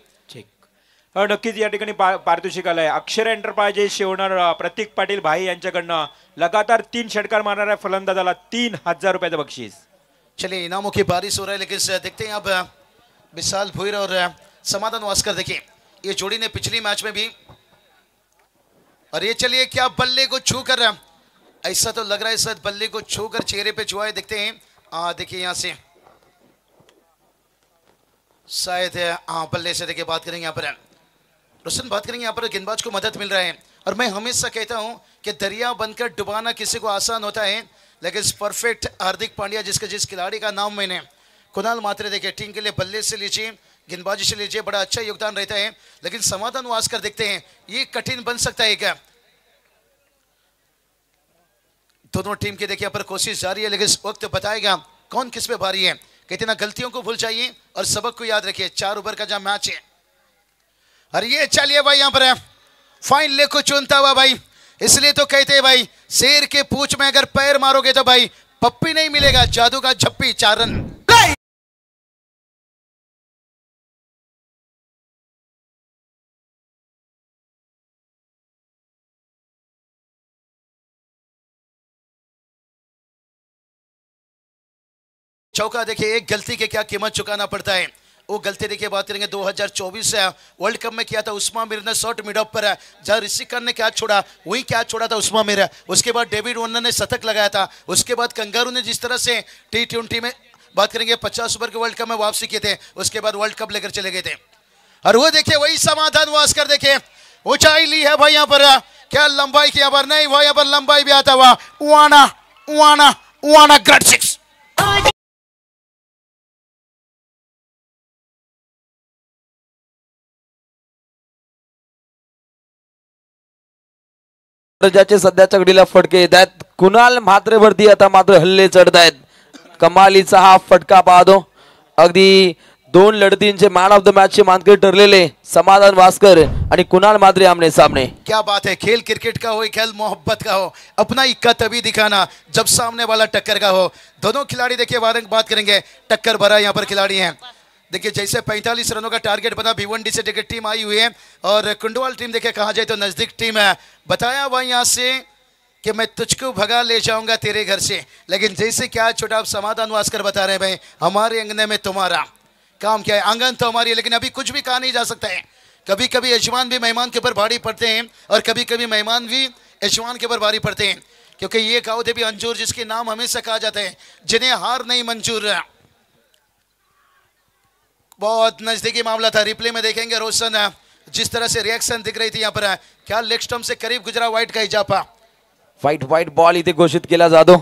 नक्कीच या ठिकाणी पारितोषिक आलंय. अक्षर एंटरप्राइजेस शेवणार प्रतीक पाटील भाई यांच्याकडनं लगातार 3 षटकार मारणाऱ्या फलंदाजाला 3000 रुपयाचं बक्षीस. चलिए इनामों की बारिश हो रहा है, लेकिन देखते हैं अब विशाल भुईर और समाधान वास्कर. देखिए ये जोड़ी ने पिछली मैच में भी, और ये चलिए क्या बल्ले को छू कर, ऐसा तो लग रहा है शायद बल्ले को छू कर चेहरे पे छुआ है. देखते हैं देखिए यहाँ से शायद बल्ले से देखिए बात करेंगे यहाँ पर रोशन, बात करेंगे यहाँ पर गेंदबाज को मदद मिल रहा है. और मैं हमेशा कहता हूं कि दरिया बनकर डुबाना किसी को आसान होता है, लेकिन परफेक्ट हार्दिक पांड्या जिस खिलाड़ी का नाम मैंने कुणाल मात्रे देखिए टीम के लिए बल्ले से लीजिए गेंदबाजी से लीजिए बड़ा अच्छा योगदान रहता है. लेकिन समाधान वास्कर देखते हैं ये कठिन बन सकता है क्या. दोनों टीम की देखिए पर कोशिश जारी है, लेकिन इस वक्त बताएगा कौन किस पे भारी है. कहते ना गलतियों को भूल जाइए और सबक को याद रखिए. 4 ओवर का जब मैच है, और ये चलिए भाई यहाँ पर फाइन ले को चुनता हुआ भाई. इसलिए तो कहते हैं भाई शेर के पूंछ में अगर पैर मारोगे तो भाई पप्पी नहीं मिलेगा, जादू का झप्पी. 4 रन. चौका देखिए एक गलती के क्या कीमत चुकाना पड़ता है. वो गलती देखिए बात करेंगे 2024 वर्ल्ड कप में किया था उस्मा मीर ने शॉट मिड ऑफ पर, जहां ऋषिक खान ने क्या छोड़ा वही क्या छोड़ा था उस्मा मीर. उसके बाद डेविड वार्नर ने शतक लगाया था. उसके बाद कंगारू ने जिस तरह से T20 में बात करेंगे 50 ओवर के वर्ल्ड कप में वापसी किए थे, उसके बाद वर्ल्ड कप लेकर चले गए थे. और वो देखिए वही समाधान वास्कर देखिए ऊंचाई ली है भाई यहाँ पर, क्या लंबाई की यहाँ पर नहीं भाई, यहाँ पर लंबाई भी आता हुआ. वाना वाना वाना ग्रेट 6. ज्याचे सध्याच्या घडीला फटके येत आहेत कुणाल म्हात्रेवरती आता मात्र हल्ले चढत आहेत. कमालीचा हा फटका पाहतो. अगदी 2 लढतींचे मॅन ऑफ द मैच चे मानकरी ठरलेले समाधान वास्कर आणि कुणाल म्हात्रे आमने सामने. क्या बात है. खेल क्रिकेट का हो, खेल मोहब्बत का हो, अपना इक्का तभी दिखाना जब सामने वाला टक्कर का हो. दोनों खिलाड़ी देखिए बात करेंगे टक्कर भरा यहाँ पर खिलाड़ी हैं. देखिए जैसे 45 रनों का टारगेट बना, भिवंडी से देखिए टीम आई हुई है, और कुंडवाल टीम देखिए कहा जाए तो नजदीक टीम है. बताया भाई यहाँ से कि मैं तुझको भगा ले जाऊंगा तेरे घर से, लेकिन जैसे क्या छोटा आप समाधान वास्कर बता रहे हैं भाई हमारे अंगने में तुम्हारा काम क्या है. आंगन तो हमारी है, लेकिन अभी कुछ भी कहा नहीं जा सकता है. कभी कभी यजमान भी मेहमान के ऊपर भारी पड़ते हैं, और कभी कभी मेहमान भी यजमान के ऊपर भारी पड़ते हैं. क्योंकि ये गाँव देवी अंजूर जिसके नाम हमेशा कहा जाता है जिन्हें हार नहीं मंजूर. बहुत नजदीकी मामला था. रिप्ले में देखेंगे रोशन जिस तरह से रिएक्शन दिख रही थी यहाँ पर, क्या लेग स्टंप से करीब गुजरा वाइट का इजाफा. वाईट बॉल इथे घोषित केला जातो.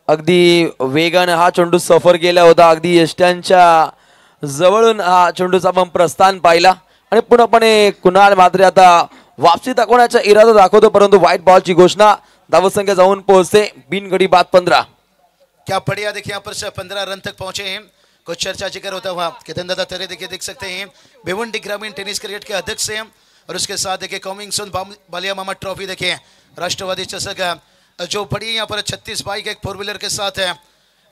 अगदी वेगाने हा चेंडू सफर केला होता. अगदी यष्ट्यांच्या जवळून हा चेंडूचा आपण प्रस्थान पाहिला, आणि पूर्णपणे कुणाल म्हात्रे आता वापसी दाखवण्याचा इरादा दाखवतो, परंतु व्हाईट बॉलची घोषणा. धावसंख्या जाऊन पोहोचते बिनगडी बाद 15. क्या बढ़िया देखिए यहाँ पर से 15 रन तक पहुंचे हैं. कुछ चर्चा जिक्र होता हुआ केतन दादा तरे देखिए देख सकते हैं भिवंडी ग्रामीण टेनिस क्रिकेट के अध्यक्ष हैं, और उसके साथ देखिए कॉमिंग सुन बालिया मामा ट्रॉफी देखिए राष्ट्रवादी चषक जो बड़ी यहाँ पर 36 बाइक एक 4 व्हीलर के साथ है,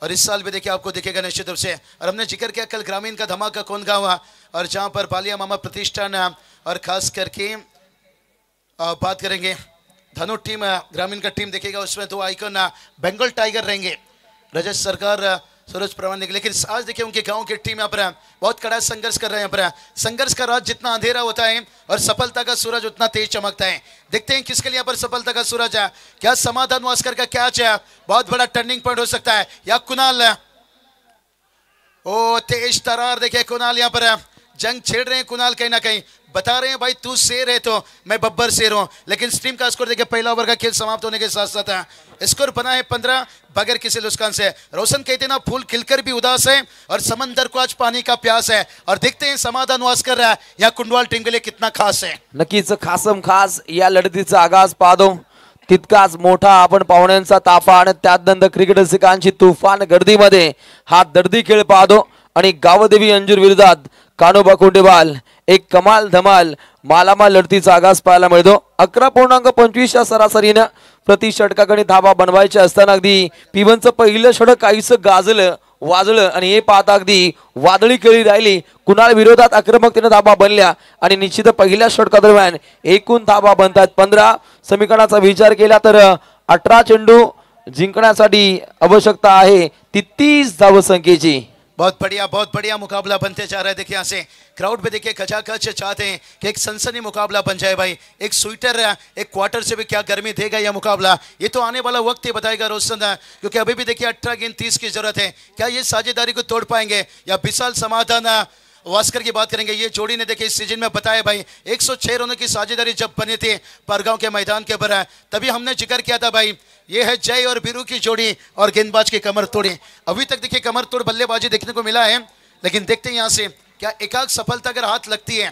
और इस साल भी देखिए आपको दिखेगा निश्चित रूप से. और हमने जिक्र किया कल ग्रामीण का धमाका कौन गाँव, और जहाँ पर बालिया मामा प्रतिष्ठान और खास करके बात करेंगे धनु टीम ग्रामीण का टीम देखेगा, उसमें 2 आइकन बंगाल टाइगर रहेंगे, रजत सरकार सूरज प्रमाणिक. लेकिन आज देखिए उनके गांव की टीम यहाँ पर बहुत कड़ा संघर्ष कर रहे हैं. यहाँ पर संघर्ष का रात जितना अंधेरा होता है और सफलता का सूरज उतना तेज चमकता है. देखते हैं किसके लिए यहाँ पर सफलता का सूरज है. क्या समाधान वास्कर का कैच है, बहुत बड़ा टर्निंग पॉइंट हो सकता है, या कुणाल. ओ तेज तरार देखिए कुणाल यहाँ पर जंग छेड़ रहे हैं. कुणाल कहीं ना कहीं बता रहे हैं भाई तू शेर है तो मैं बब्बर शेर हूं. लेकिन स्टीम का स्कोर देखिए पहला ओवर का खेल समाप्त होने के साथ साथ स्कोर बना है 15 बगैर किसी नुकसान से. रोशन कहते ना फूल खिलकर भी उदास है, और समंदर को आज पानी का प्यास है. और देखते हैं समाधान वास्कर या कुंडवाल टीम के लिए कितना खास है. नक्कीच खासम खास या लढतीचा आगाज पाहतो. तितकाच मोठा आपण पाहुण्यांचा ताफा आणि त्यानंतर क्रिकेट रसिकांची तुफान गर्दीमध्ये हा दर्दी खेळ पाहतो. आणि गावदेवी अंजूर विरोधात कानोबा कोंडेवाल एक कमाल धमाल मालामाल लढतीचा आगाज पाहायला मिळतो. 11.25 या सरासरीने प्रति षटकाकडे धावा बनवायच्या असताना अगदी पिवनचं पहिलं षटक काहीसं गाजलं वाजलं आणि हे पाहता अगदी वादळी खेळी राहिली. कुणाल विरोधात आक्रमकतेने धाबा बनल्या आणि निश्चित पहिल्या षटकादरम्यान एकूण धाबा बनतात 15. समीकरणाचा विचार केला तर 18 चेंडू जिंकण्यासाठी आवश्यकता आहे ती 30 धावसंख्येची. बहुत बढ़िया मुकाबला बनते जा रहा है. देखिए यहाँ से क्राउड पे देखिए खचाखच चाहते हैं कि एक सनसनी मुकाबला बन जाए भाई. एक स्वेटर एक क्वार्टर से भी क्या गर्मी देगा यह मुकाबला, ये तो आने वाला वक्त ही बताएगा रोशन, क्योंकि अभी भी देखिए 18 गेंद 30 की जरूरत है. क्या ये साझेदारी को तोड़ पाएंगे या विशाल समाधान वास्कर की बात करेंगे. ये जोड़ी ने देखिए इस सीजन में बताया भाई 106 रनों की साझेदारी जब बनी थी परगांव के मैदान के ऊपर, तभी हमने जिक्र किया था भाई ये है जय और बीरू की जोड़ी और गेंदबाज की कमर तोड़ी. अभी तक देखिए कमर तोड़ बल्लेबाजी देखने को मिला है, लेकिन देखते हैं यहाँ से क्या एकाक सफलता अगर हाथ लगती है.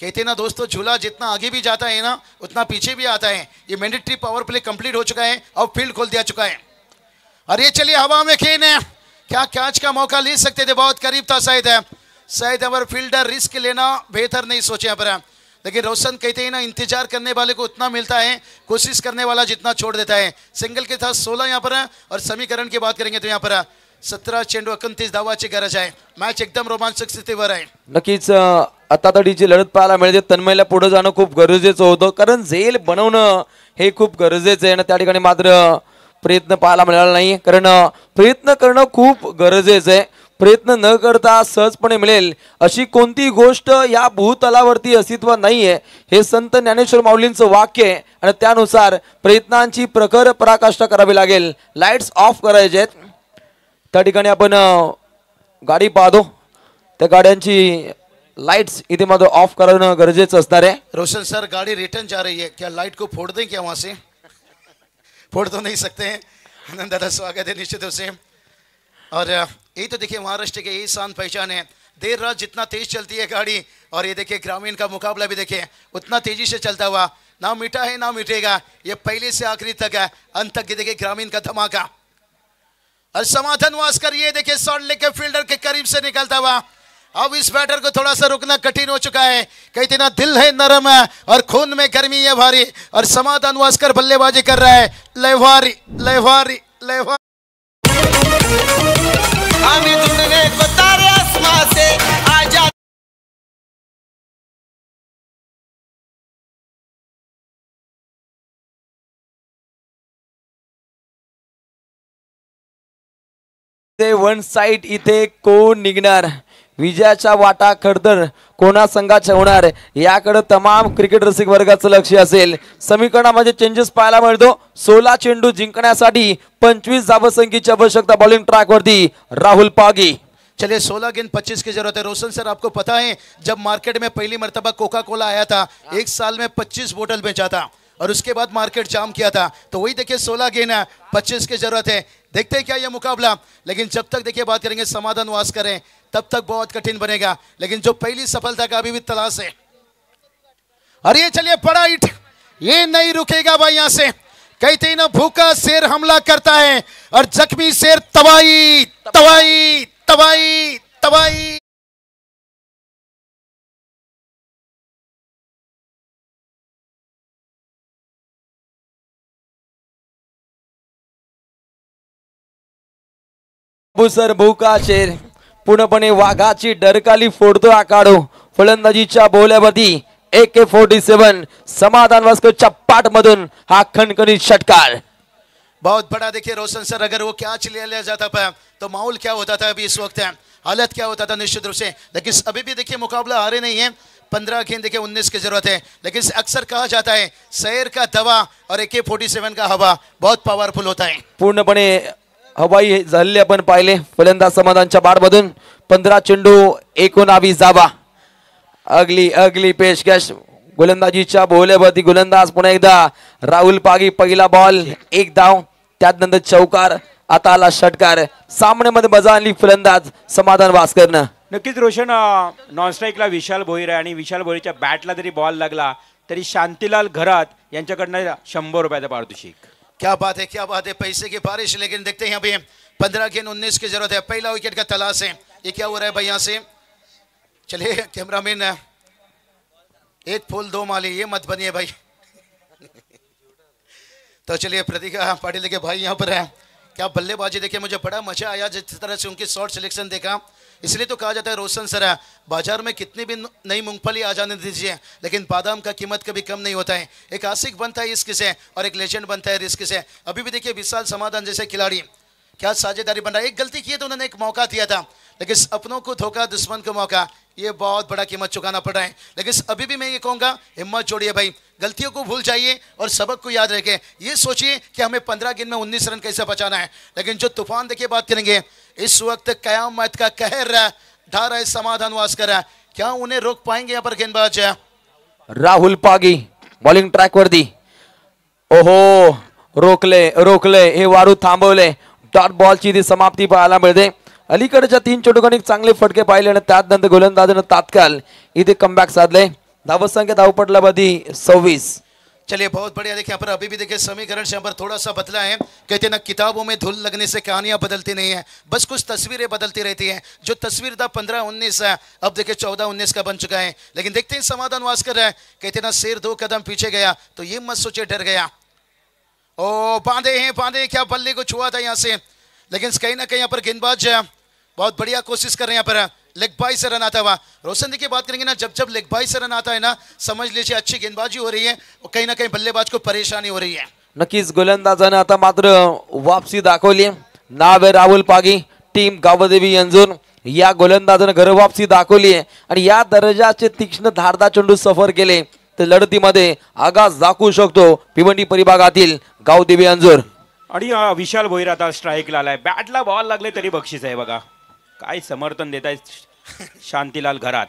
कहते हैं ना दोस्तों, झूला जितना आगे भी जाता है ना उतना पीछे भी आता है. ये मैंडेटरी पावर प्ले कंप्लीट हो चुका है और फील्ड खोल दिया चुका है. और ये चलिए हवा में खेन है, क्या कैच का मौका ले सकते थे, बहुत करीब था शायद हमारे फील्डर रिस्क लेना बेहतर नहीं सोचे यहाँ पर. लेकिन रोशन कहते हैं ना इंतजार करने वाले को उतना मिलता है, कोशिश करने वाला जितना छोड़ देता है. सिंगल के था 16 यहाँ पर और समीकरण की बात करेंगे तो यहाँ पर 17 चेंडू 29 धावाची गरज आहे. मॅच एकदम रोमांचक स्थितीवर आहे. नक्कीच आतातडीची लढत पाहायला मिळते. तन्मयला पुढे जाणं खूप गरजेचं होतं, कारण झेल बनवणं हे खूप गरजेचं आहे. त्या ठिकाणी मात्र प्रयत्न पाहायला मिळाला नाही, कारण प्रयत्न करणं खूप गरजेचं आहे. प्रयत्न न करता सहजपणे मिळेल अशी कोणती गोष्ट या भूतलावरती अस्तित्वात नाहीये, हे संत ज्ञानेश्वर माऊलींचं वाक्य आहे. आणि त्यानुसार प्रयत्नांची प्रखर पराकाष्ठा करावी लागेल. लाईट्स ऑफ करायचे आहेत. त्या ठिकाणी आपण गाडी पाहतो, त्या गाड्यांची लाइट्स इथे मात्र ऑफ करणं गरजेचं असणार आहे. रोशन सर गाड़ी रिटर्न जा रही है, क्या लाइट को फोड़ दें क्या वहां से? फोड़ तो नहीं सकते हैं. आनंद दादा स्वागत है निश्चित रूप से. और ये तो देखिए महाराष्ट्र के यही शान पहचान है. देर रात जितना तेज चलती है गाड़ी, और ये देखिए ग्रामीण का मुकाबला भी देखिए उतना तेजी से चलता हुआ ना मिटा है ना मिटेगा. ये पहले से आखिरी तक है, अंत तक ये देखिए ग्रामीण का धमाका. और समाधान वास्कर ये देखिए शॉट लेके फील्डर के करीब से निकलता हुआ. अब इस बैटर को थोड़ा सा रुकना कठिन हो चुका है. कहते ना दिल है नरम है और खून में गर्मी है भारी. और समाधान वास्कर बल्लेबाजी कर रहा है. लयवारी लयवारी लयवारी हमें ढूंढने को तारे आसमां से आजा. वन साइड इथे कोण निघणार, विजयाच्या वाटा खडतर कोणा संघाच्या होणार, याकडे तमाम क्रिकेट रसिक वर्गाचं लक्ष असेल. समीकरणामध्ये चेंजेस पाहायला मिळतो. 16 चेंडू जिंकण्यासाठी 25 धावसंख्येची आवश्यकता बॉलिंग ट्रॅक वरती राहुल पागी. चलिए 16 गेंद 25 की जरूरत है. रोशन सर आपको पता है जब मार्केट में पहली मर्तबा कोका कोला आया था, एक साल में 25 बोतल बेचा था और उसके बाद मार्केट जाम किया था. तो वही देखिए 16 गेंद 25 की जरूरत है. देखते हैं क्या यह मुकाबला. लेकिन जब तक देखिए बात करेंगे समाधान वास्कर है तब तक बहुत कठिन बनेगा. लेकिन जो पहली सफलता का अभी भी तलाश है. और ये चलिए बड़ा हिट, ये नहीं रुकेगा भाई. यहां से कहते हैं ना भूखा शेर हमला करता है और जख्मी शेर तबाही तबाही तबाही तबाही. सर भूका शेर पूर्णपणे वाघाची डरकाली फोडतो आकाडो. फलंदाजीच्या बोल्यावरती AK-47 समाधान वास्करच्या पाठ मधून हा खणखणीत षटकार. बहुत बड़ा देखिए रोशन सर, अगर वो कैच ले लिया जाता था तो माहौल क्या होता था अभी इस वक्त, हालत क्या होता था निश्चित रूप से. लेकिन अभी भी देखिए मुकाबला हारे नहीं है. 15 गेंद देखिए 19 की जरूरत है. लेकिन अक्सर कहा जाता है शहर का दवा और AK-47 का हवा बहुत पावरफुल होता है. पूर्णपणे हवाई हल्ले आपण पाहिले. फलंदाज समाधानच्या बाडमधून 15 चेंडू 19 धावा. अगली अगली पेशकश गोलंदाजीच्या बोल्यावरती गोलंदाज पुन्हा एकदा राहुल पागी. पहिला बॉल 1 धाव, त्यानंतर चौकार, आता आला षटकार. सामन्यामध्ये मजा आणली फलंदाज समाधान वास्करनं. नक्कीच रोशन, नॉन स्ट्राईकला विशाल भोईर आहे आणि विशाल भोईरच्या बॅटला जरी बॉल लागला तरी शांतीलाल घरात यांच्याकडनं 100 रुपयाचं पारितोषिक. क्या बात है, क्या बात है. पैसे की बारिश. लेकिन देखते हैं यहाँ पे 15 गेंद 19 की जरूरत है. पहला विकेट का तलाश है. ये क्या हो रहा है भाई यहाँ से. चलिए कैमरामैन, 1 फूल 2 माली, ये मत बनिए भाई. तो चलिए प्रतीका पाटिल के भाई यहाँ पर है. क्या बल्लेबाजी देखिए, मुझे बड़ा मजा आया जिस तरह से उनकी शॉट सिलेक्शन देखा। इसलिए तो कहा जाता है रोशन सर, बाजार में कितनी भी नई मूंगफली आ जाने दीजिए लेकिन बादाम का कीमत कभी कम नहीं होता है। एक आशिक बनता है इश्क से और एक लेजेंड बनता है रिस्क से। अभी भी देखिए विशाल समाधान जैसे खिलाड़ी क्या साझेदारी बन रहा है। एक गलती की तो उन्होंने एक मौका दिया था, लेकिन अपनों को धोखा दुश्मन को मौका, ये बहुत बड़ा कीमत चुकाना पड़ रहा है। लेकिन अभी भी मैं ये कहूँगा, हिम्मत जोड़िए भाई, गलतियों को भूल जाइए और सबक को याद रखें। ये सोचिए कि हमें 15 गेंद में 19 रन कैसे बचाना है। लेकिन जो तूफान देखिए बात करेंगे, इस वक्त कयामत का कहर ढा रहा है समाधान वास्कर, क्या उन्हें रोक पाएंगे यहाँ पर गेंदबाज राहुल पागी बॉलिंग ट्रॅक वरती. ओहो, रोकले हे वारू थांबवले. डॉट बॉलची ती समाप्ती पाहायला मिळते. अलीकडच्या 3 चेंडूंनी चांगले फटके पाहिले आणि त्यानंतर गोलंदाजाने तात्काळ इथे कमबॅक साधले. धावसंख्या धावपटलावधी 26. चलिए बहुत बढ़िया। देखिए यहाँ पर अभी भी देखिए समीकरण से यहाँ पर थोड़ा सा बदला है। कहते हैं ना, किताबों में धूल लगने से कहानियां बदलती नहीं है, बस कुछ तस्वीरें बदलती रहती हैं। जो तस्वीर था 15-19 है, अब देखिए 14-19 का बन चुका है। लेकिन देखते हैं समाधान वास्कर है, कहते ना शेर 2 कदम पीछे गया तो ये मत सोचे डर गया। ओ बांधे क्या बल्ले को छुआ था यहाँ से, लेकिन कहीं ना कहीं यहाँ पर गेंदबाज बहुत बढ़िया कोशिश कर रहे हैं। यहाँ पर लेग बाई से रन आता हुआ। रोशन दी की बात करेंगे ना, जब लेग बाई से रन आता है ना, समझ लीजिए अच्छी गेंदबाजी हो रही है और कहीं ना कहीं बल्लेबाज को परेशानी हो रही है। नक्कीच गोलंदाजाने आता मात्र वापसी दाखवली. नाव आहे राहुल पागी, टीम गावदेवी यंजूर. या गोलंदाजाने घर वापसी दाखवली आहे आणि या दर्जाचे तीक्ष्ण धारदार चेंडू सफर केले तर लढतीमध्ये आगाज दाखवू शकतो भिवंडी परिभागातील गावदेवी यंजूर. आणि विशाल भोईर आता स्ट्राईकला आलाय. बॅटला बॉल लागले तरी बक्षीस आहे बघा. काय समर्थन देत आहे शांतीलाल घरात.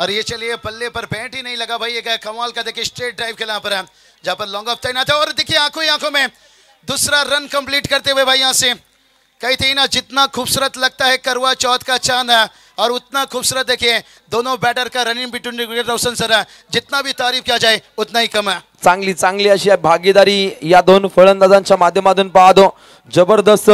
और ये चलिए पल्ले पर बैट ही नहीं लगा भाई। ये कमाल का देखिए स्ट्रेट ड्राइव खेला पर, जहां पर लॉन्ग ऑफ तैनात है और देखिए आंखों में दूसरा रन कंप्लीट करते हुए भाई यहाँ से कहते हैं ना, जितना खूबसूरत लगता है करवा चौथ का चांद और उतना खूबसूरत देखिए दोनों बैटर का रनिंग बिटवीन रोशन सर, जितना भी तारीफ किया जाए उतना ही कम है। चांगली अशी भागीदारी या दोन फलंदाजांच्या माध्यमातून पाहतो. जबरदस्त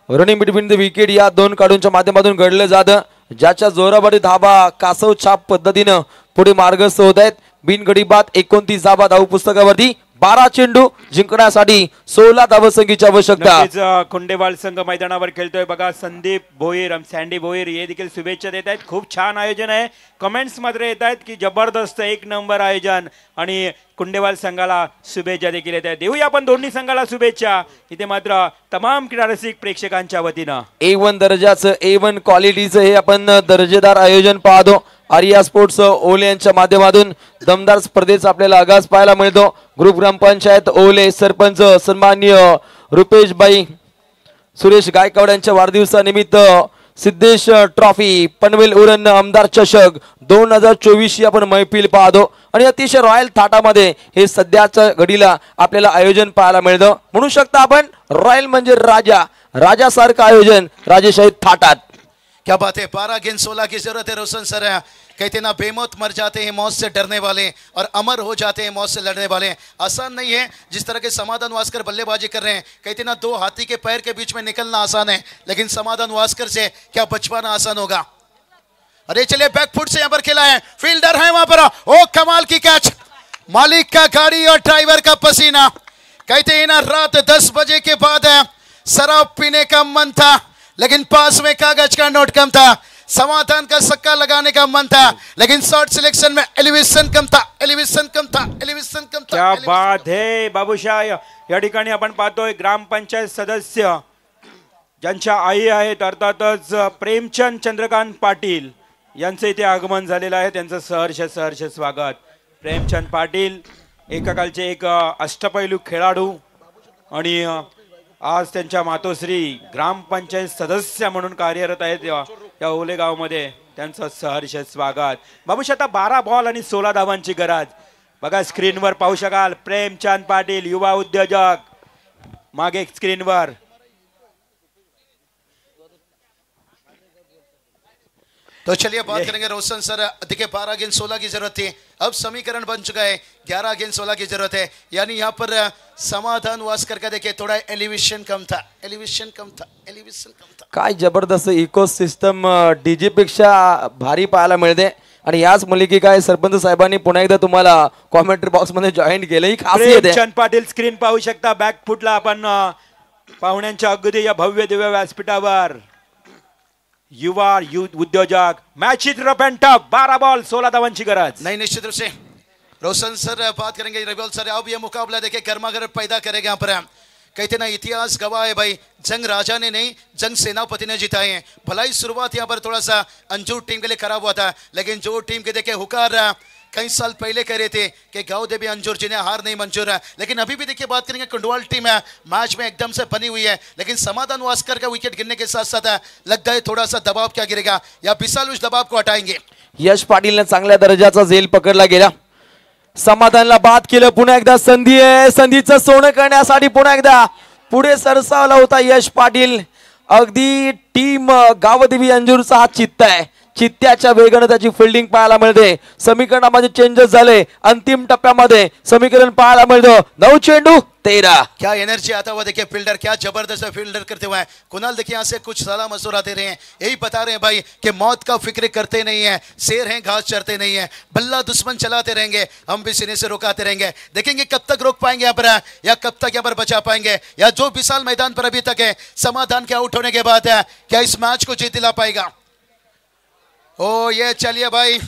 रनिंग बिटवीन द विकेट या दोन काढूनच्या माध्यमातून घडलं जातं. ज्याच्या जोरावर धाबा कासव छाप पद्धतीनं पुढे मार्गस्थ होत आहेत. बिनगडी बाद 29 धाबा धाव पुस्तकावरती 12 चेंडू जिंकण्यासाठी 16 धावसंख्येची आवश्यकता. कुंडेवाल संघ मैदानावर खेळतोय बघा. संदीप भोईर, सँडी भोईर हे देखील शुभेच्छा देत आहेत. खूप छान आयोजन आहे. कमेंट्स मात्र येत आहेत की जबरदस्त 1 नंबर आयोजन आणि कुंडेवाल संघाला शुभेच्छा देखील येत आहेत. देऊया आपण दोन्ही संघाला शुभेच्छा. इथे मात्र तमाम क्रीडा रसिक प्रेक्षकांच्या वतीनं A1 दर्जाचं A1 क्वालिटीचं हे आपण दर्जेदार आयोजन पाहतो. आर्या स्पोर्ट्स ओले यांच्या माध्यमातून दमदार स्पर्धेचा आपल्याला आगाज पाहायला मिळतो. ग्रुप ग्रामपंचायत ओले सरपंच सन्माननीय रुपेशबाई सुरेश गायकवाड यांच्या वाढदिवसानिमित्त सिद्धेश ट्रॉफी पनवेल उरण आमदार चषक 2024 ही आपण मैफिल पाहतो आणि अतिशय रॉयल थाटामध्ये हे सध्याच्या घडीला आपल्याला आयोजन पाहायला मिळतं. म्हणू शकता आपण रॉयल म्हणजे राजासारखं आयोजन राजेशाही थाटात. क्या बात है। 12 गेंद 16 की जरूरत है रोशन सर। कहते ना, बेमौत मर जाते हैं मौत से डरने वाले और अमर हो जाते हैं मौत से लड़ने वाले। आसान नहीं है जिस तरह के समाधान वास्कर बल्लेबाजी कर रहे हैं। कहते ना, 2 हाथी के पैर के बीच में निकलना आसान है, लेकिन समाधान वास्कर से क्या बचपाना आसान होगा। अरे चलिए बैकफुट से यहाँ पर खेला है, फील्डर है वहां पर। ओ कमाल की कैच, मालिक का गाड़ी और ड्राइवर का पसीना। कहते हैं ना, रात 10 बजे के बाद शराब पीने का मन था, लेकिन पास में कागज का नोट कम था। समाधान का सक्का लगाने का मन था, लेकिन शॉर्ट सिलेक्शन में एलिवेशन कम था। क्या बात है बाबूशाह. या ठिकाणी आपण पाहतोय ग्रामपंचायत सदस्य ज्यांच्या आई आहेत अर्थातच प्रेमचंद चंद्रकांत पाटील यांचं इथे आगमन झालेलं आहे. त्यांचं सहर्ष स्वागत. प्रेमचंद पाटील एकाकाळचे एक अष्टपैलू खेळाडू आणि आज त्यांच्या मातोश्री ग्रामपंचायत सदस्य म्हणून कार्यरत आहेत या ओले गावमध्ये. त्यांचं सहर्ष स्वागत. बाबूशाह, आता 12 बॉल आणि 16 धावांची गरज बघा. स्क्रीनवर पाहू शकाल प्रेमचंद पाटील युवा उद्योजक मागे स्क्रीनवर. तो चलिए बात करेंगे रोशन सर। देखिए 12 गेंद 16 की जरूरत थी, अब समीकरण बन चुका है 11 गेंद 16 की जरूरत है। यानी यहाँ पर समाधान वास्कर का देखिए थोड़ा एलिवेशन कम था। काय जबरदस्त इकोसिस्टम डीजे पेक्षा भारी पाहायला मिळते आणि याच मुलगी काय सरपंच साहेबांनी पुन्हा एकदा तुम्हाला कॉमेंट्री बॉक्स मध्ये जॉईन केलं. ही खासियत आहे. प्रेमचंद पाटील स्क्रीन पाहू शकता. बॅक फुटला आपण पाहुण्यांच्या अगदी या भव्य दिव्य व्यासपीठावर युवा उद्योजक match is rough end tough 12 ball 16 धावांची गरज. नहीं, निश्चित रूप से रोशन सर बात करेंगे, रविवाल सर अब ये मुकाबला देखे गर्मागर्म पैदा करेगा यहाँ पर. कहते ना इतिहास गवाह है भाई, जंग राजा ने नहीं जंग सेनापति ने जिताए हैं. भलाई शुरुआत यहाँ पर थोड़ा सा अंजुर टीम के लिए खराब हुआ था, लेकिन जो टीम के देखे हुकार कई साल पहले कह रहे थे कि गांव देवी अंजुर जिन्हें हार नहीं मंजूर है, लेकिन अभी भी देखिए बात करेंगे कुंडवाल टीम है मैच में एकदम से बनी हुई है, लेकिन समाधान वास्कर का विकेट गिरने के साथ साथ लगता है थोड़ा सा दबाव क्या गिरेगा या विशाल उस दबाव को हटाएंगे. यश पाटीलने चांगल्या दर्जाचा झेल पकडला गेला. समाधानला बाद केलं. पुन्हा एकदा संधी आहे, संधीचं सोनं करण्यासाठी पुन्हा एकदा पुढे सरसावला होता यश पाटील. अगदी टीम गावदेवी अंजूरचा हा चित्ता आहे. चित्त्याच्या वेगाने त्याची फिल्डिंग पाहायला मिळते. समीकरणामध्ये चेंजेस झाले. अंतिम टप्प्यामध्ये समीकरण पाहायला मिळतं. 9 चेंडू 13. क्या एनर्जी आता हुआ देखिए फील्डर, क्या जबरदस्त फील्डर करते हुए कुणाल देखिए यहाँ से कुछ सलाह मशवरा दे रहे हैं. यही बता रहे हैं भाई कि मौत का फिक्र करते नहीं है, शेर हैं घास चरते नहीं है. बल्ला दुश्मन चलाते रहेंगे, हम भी सीने से रुकाते रहेंगे. देखेंगे कब तक रोक पाएंगे यहाँ पर या कब तक यहाँ पर बचा पाएंगे, या जो विशाल मैदान पर अभी तक है समाधान के आउट होने के बाद क्या इस मैच को जीत दिला पाएगा. ओ ये चलिए भाई,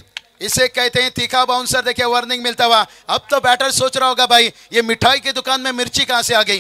इसे कहते हैं तीखा बाउंसर. देखिए वार्निंग मिलता हुआ. अब तो बैटर सोच रहा होगा भाई ये मिठाई की दुकान में मिर्ची कहां से आ गई.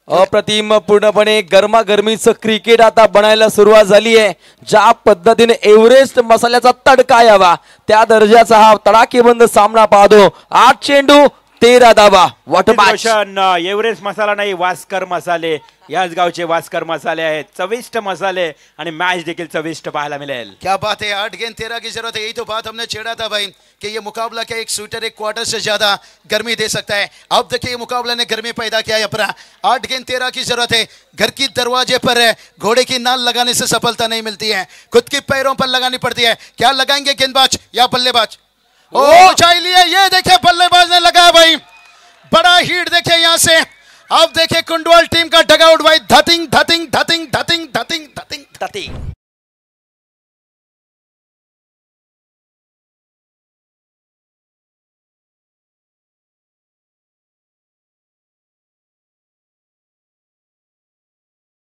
अप्रतिम पूर्णपणे गरमागरमीचं क्रिकेट आता बनायला सुरुवात झाली आहे. ज्या पद्धतीने एव्हरेस्ट मसाल्याचा तडका यावा त्या दर्जाचा हा तडाखेबंद सामना पाहतो. 8 चेंडू 13 धावा. What match. एव्हरेस्ट मसाला नाही, वास्कर मसाले याच गावचे वास्कर मसाले आहेत. चविष्ट मसाले आणि मॅच देखील चविष्ट पाहायला मिळेल. क्या बात है, 8 गेंद 13 की जरूरत है. यही तो बात हमने छेड़ा था भाई कि ये मुकाबला क्या एक स्वेटर एक क्वार्टर से ज्यादा गर्मी दे सकता है. अब देखिए मुकाबला ने गर्मी पैदा किया है अपना. 8 गेंद 13 की जरूरत है. घर की दरवाजे पर घोड़े की नाल लगाने से सफलता नहीं मिलती है, खुद की पैरों पर लगानी पड़ती है. क्या लगाएंगे गेंदबाज या बल्लेबाज. ओ ऊंचाई लिए, ये देखिए बल्लेबाज ने लगाया भाई. बड़ा हीट देखिए यहां से. अब देखिए कुंडवाल टीम का डगआउट भाई. धतिंग धतिंग धतिंग धतिंग धतिंग धतिंग धतिंग.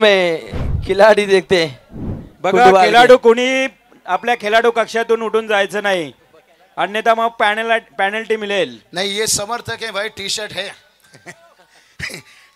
में खिलाडी देखते बघा, खेळाडू कोणी आपल्या खेळाडू कक्षातून उठून जायचं नाही, अन्यथा मग पेनल्टी मिळेल. नहीं ये समर्थक है भाई, टी शर्ट है.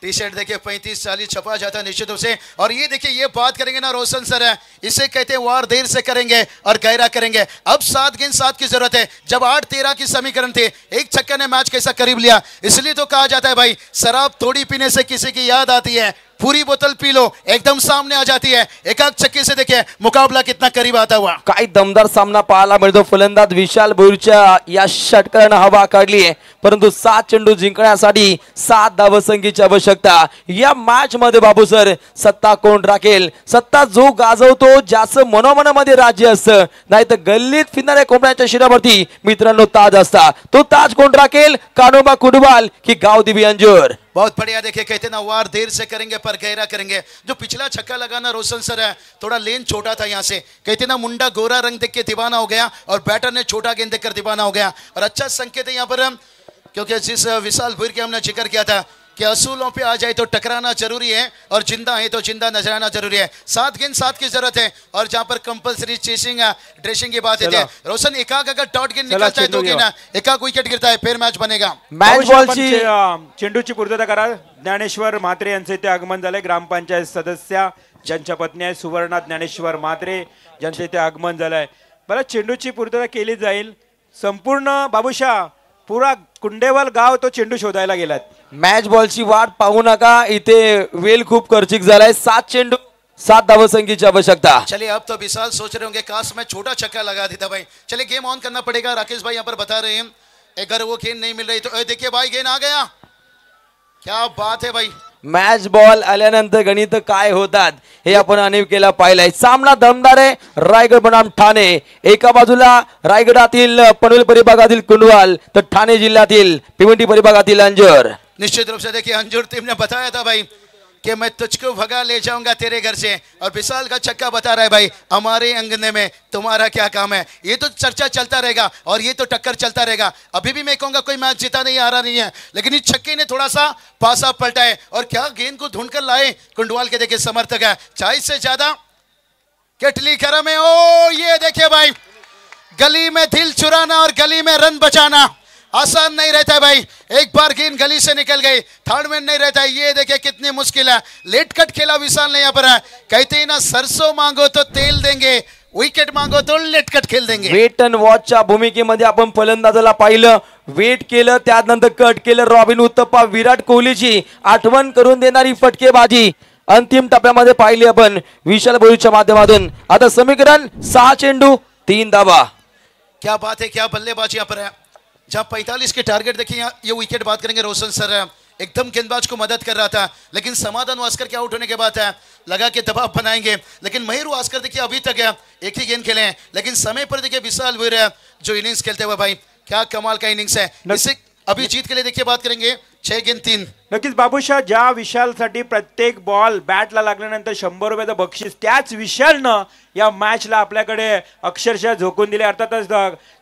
टी शर्ट देखिए 35-40 छपा जाता है निश्चित रूप से. और ये देखिए ये बात करेंगे ना रोशन सर, इसे कहते हैं वार देर से करेंगे और गहरा करेंगे. अब 7 गेंद 7 की जरूरत है. जब 8-13 की समीकरण थे, एक छक्के ने मैच कैसा करीब लिया. इसलिए तो कहा जाता है भाई शराब थोड़ी पीने से किसी की याद आती है, पूरी बोतल पी लो एकदम सामने आ जाती है. एकाक छक्के से देखिए मुकाबला कितना करीब आता हुआ. काय दमदार सामना पाहायला मिळतो. फलंदाज विशाल भोईरच्या या षटकारानं हवा काढली आहे, परंतु 7 चेंडू जिंकण्यासाठी 7 धावसंख्येची आवश्यकता. या मॅच मध्ये बाबू सर सत्ता कोण राखेल. सत्ता जो गाजवतो, ज्याचं मनोमनामध्ये राज्य असतं, नाही तर गल्लीत फिरणाऱ्या कोंबड्याच्या शिरावरती मित्रांनो ताज असता. तो ताज कोण राखेल, कानोबा कुंडवाल की गावदेवी अंजूर. बहुत बढ़िया. देखिए कहते ना वार देर से करेंगे पर गहरा करेंगे. जो पिछला छक्का लगाना रोशन सर है, थोड़ा लेन छोटा था यहाँ से. कहते ना मुंडा गोरा रंग देख के दीवाना हो गया और बैटर ने छोटा गेंद देखकर दीवाना हो गया. और अच्छा संकेत है यहाँ पर, क्योंकि जिस विशाल भोईर के हमने जिक्र किया था कि असूलों पे आ जाए तो टकराना जरूरी है और जिंदा है तो जिंदा नजर आना जरूरी है. 7 गेंद 7 की जरूरत है. और जहां पर कंपलसरी चेसिंग ड्रेसिंग की बात है, रोशन एकाक अगर डॉट गेंद निकलता है 2 गेंद एकाक विकेट गिरता है, फिर मैच बनेगा. मॅच बॉलची चेंडूची पूर्तता करा. ज्ञानेश्वर म्हात्रे यांचे इथे आगमन झाले. ग्रामपंचायत सदस्य ज्यांच्या पत्नी आहे सुवर्णा ज्ञानेश्वर म्हात्रे, ज्यांचे इथे आगमन झालंय. बरं, चेंडूची पूर्तता केली जाईल. संपूर्ण बाबूशा पुरा कुंडेवाल गाव तो चेंडू शोधायला गेलात. मॅच बॉलची वाट पाहू नका. इथे वेल खूप खर्चिक झालाय. 7 चेंडू 7 धावसंख्येची आवश्यकता. चलिए अब तो विशाल सोच रहे होंगे काश मैं छोटा छक्का लगा देता भाई. चलिए गेम ऑन करना पड़ेगा. राकेश भाई यहाँ पर बता रहे हैं अगर वो गेंद नहीं मिल रही तो देखिए भाई गेंद आ गया. क्या बात है भाई. मॅच बॉल आल्यानंतर गणित काय होतात हे आपण अनेकेला पाहिलंय. सामना दमदार आहे. रायगड बनाम ठाणे. एका बाजूला रायगडातील पनवेल परिभागातील कुंडवाल, तर ठाणे जिल्ह्यातील भिवंडी परिभागातील अंजूर. निश्चित रूप से देखिए अंजूर टीम ने बताया था भाई कि मैं तुझको भगा ले जाऊंगा तेरे घर से, और विशाल का छक्का बता रहा है भाई हमारे अंगने में तुम्हारा क्या काम है। ये तो चर्चा चलता रहेगा और ये तो टक्कर चलता रहेगा। अभी भी मैं कहूंगा कोई मैच जीता नहीं, हारा नहीं है, लेकिन इस छक्के ने थोड़ा सा पासा पलटा है। और क्या गेंद को ढूंढ कर लाए कुंडवाल के देखिए समर्थक है, 40 से ज्यादा केटली खरा में। ओ ये देखिए भाई, गली में दिल चुराना और गली में रन बचाना आसान नहीं रहता है भाई। एक बार गेंद गली से निकल गई, थर्ड में नहीं रहता है। ये देखिए कितनी मुश्किल है। लेट कट खेला विशाल ने यहाँ पर है। कहते हैं ना, सरसों मांगो तो तेल देंगे, विकेट मांगो तो लेट कट खेल देंगे। वेट अँड वॉचच्या भूमिकेमध्ये आपण फलंदाजाला पाहिलं, वेट केलं, त्यानंतर कट केलं। रॉबिन उत्तप्पा विराट कोहलीची आठवण करून देणारी फटकेबाजी अंतिम टप्प्यामध्ये पाहिली आपण विशाल बोईच्या माध्यमातून। आता समीकरण 6 चेंडू 3 धावा। क्या बात है, क्या बल्लेबाजी यहाँ पर है। जहां 45 के टारगेट देखिए, ये विकेट बात करेंगे रोशन सर, एकदम गेंदबाज को मदद कर रहा था, लेकिन समाधान वास्कर के आउट होने के बाद है लगा के दबाव बनाएंगे। लेकिन मयूर वास्कर देखिए अभी तक है एक ही गेंद खेले हैं, लेकिन समय पर देखिए विशाल वीर है जो इनिंग्स खेलते हुए भाई क्या कमाल का इनिंग्स है। इसे अभी जीत के लिए देखिए बात करेंगे 6 गेंद 3। नक्कीच बाबूशाह, ज्या विशालसाठी प्रत्येक बॉल बॅटला लागल्यानंतर 100 रुपयाचं बक्षीस, त्याच विशालनं या मॅचला आपल्याकडे अक्षरशः झोकून दिले। अर्थातच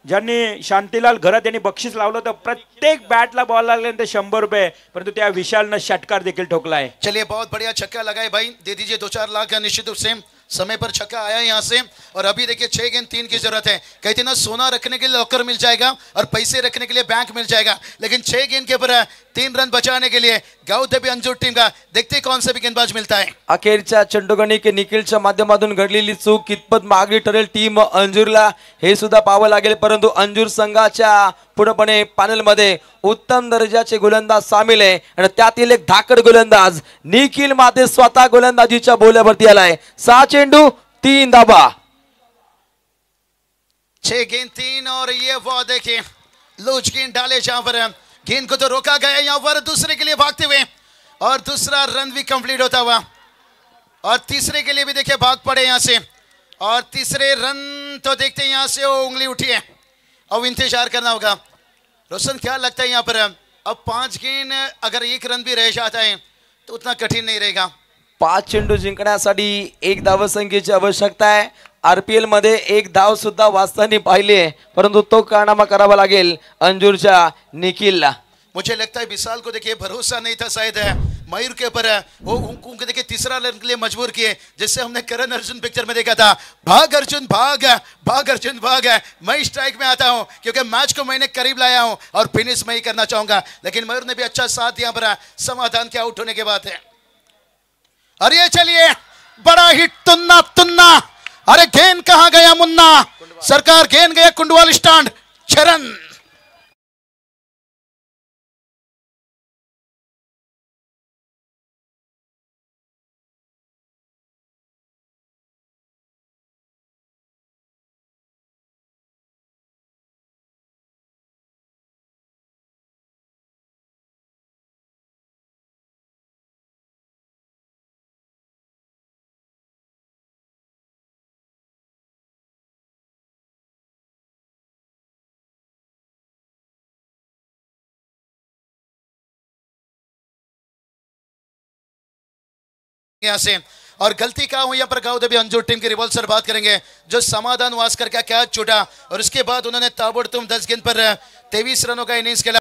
ज्यांनी शांतीलाल घरात यांनी बक्षीस लावलं तर प्रत्येक बॅटला बॉल लागल्यानंतर 100 रुपये, परंतु त्या विशालनं षटकार देखील ठोकला आहे। चलिए बहुत बढ़िया छक्का लगाए भाई, दे दीजिए 2-4 लाख का निश्चित रूप से। समय पर छक्का आया यहाँ से, और अभी देखिए 6 गेंद 3 की जरूरत है। कहते ना, सोना रखने के लिए लॉकर मिल जाएगा और पैसे रखने के लिए बैंक मिल जाएगा, लेकिन 6 गेंद के ऊपर 3 रन बचाने के लिए गावदेवी अंजुर टीम का देखते कौन सा भी गेंदबाज मिलता है। अखेरच्या चंडूगणिक निखिलच्या माध्यमातून घडलेली चूक कितपत मागणी ठरेल टीम अंजूरला हे सुद्धा पाहावं लागेल, परंतु अंजूर संघाच्या पूर्णपणे पॅनल मध्ये उत्तम दर्जाचे गोलंदाज सामील आहे आणि त्यातील एक धाकड गोलंदाज निखिल माते स्वतः गोलंदाजीच्या बोल्यावरती आलाय। 6 चेंडू 3 धावा। 6 गेंद 3, और ये वो देखिए लूज गेंद डाले जहां पर गेंद को तो रोका गया यहाँ पर दूसरे के लिए भागते हुए, और दूसरा रन भी कंप्लीट होता हुआ, और तीसरे के लिए भी देखिए भाग पड़े यहाँ से, और तीसरे रन तो देखते हैं यहाँ से वो उंगली उठी है, अब इंतजार करना होगा। रोशन क्या लगता है यहाँ पर अब 5 गेंद अगर 1 रन भी रह जाता है तो उतना कठिन नहीं रहेगा। 5 चेंडू जिंकण्यासाठी 1 धावसंख्येची आवश्यकता आहे। आरपीएल मध्ये 1 धाव सुद्धा वाचताना पाहिले, परंतु तो कारनामा करावा लागेल अंजूरच्या निखिलला। मुझे लगता है विशाल को देखिए भरोसा नहीं था शायद है मयूर के ऊपर, वो उनको देखिए तीसरा रन के लिए मजबूर किए, जिससे हमने करण अर्जुन पिक्चर में देखा था, भाग अर्जुन भाग, भाग अर्जुन भाग, मैं स्ट्राइक में आता हूं क्योंकि मैच को मैंने करीब लाया हूं और फिनिश मैं ही करना चाहूंगा। लेकिन मयूर ने भी अच्छा साथ यहाँ पर समाधान के आउट होने के बाद है। अरे चलिए बड़ा हिट तुन्ना तुन्ना, अरे गेंद कहां गया मुन्ना, सरकार गेंद गया कुंडवाल स्टैंड, 6 रन। यहाँ से, और गलती कहाँ हुई यहाँ पर गावदेवी अंजुर टीम की रिवॉल्वर बात करेंगे, जो समाधान वास्कर का कैच छूटा और उसके बाद उन्होंने ताबड़तोड़ 10 गेंद पर 23 रनों का इनिंग्स खेला।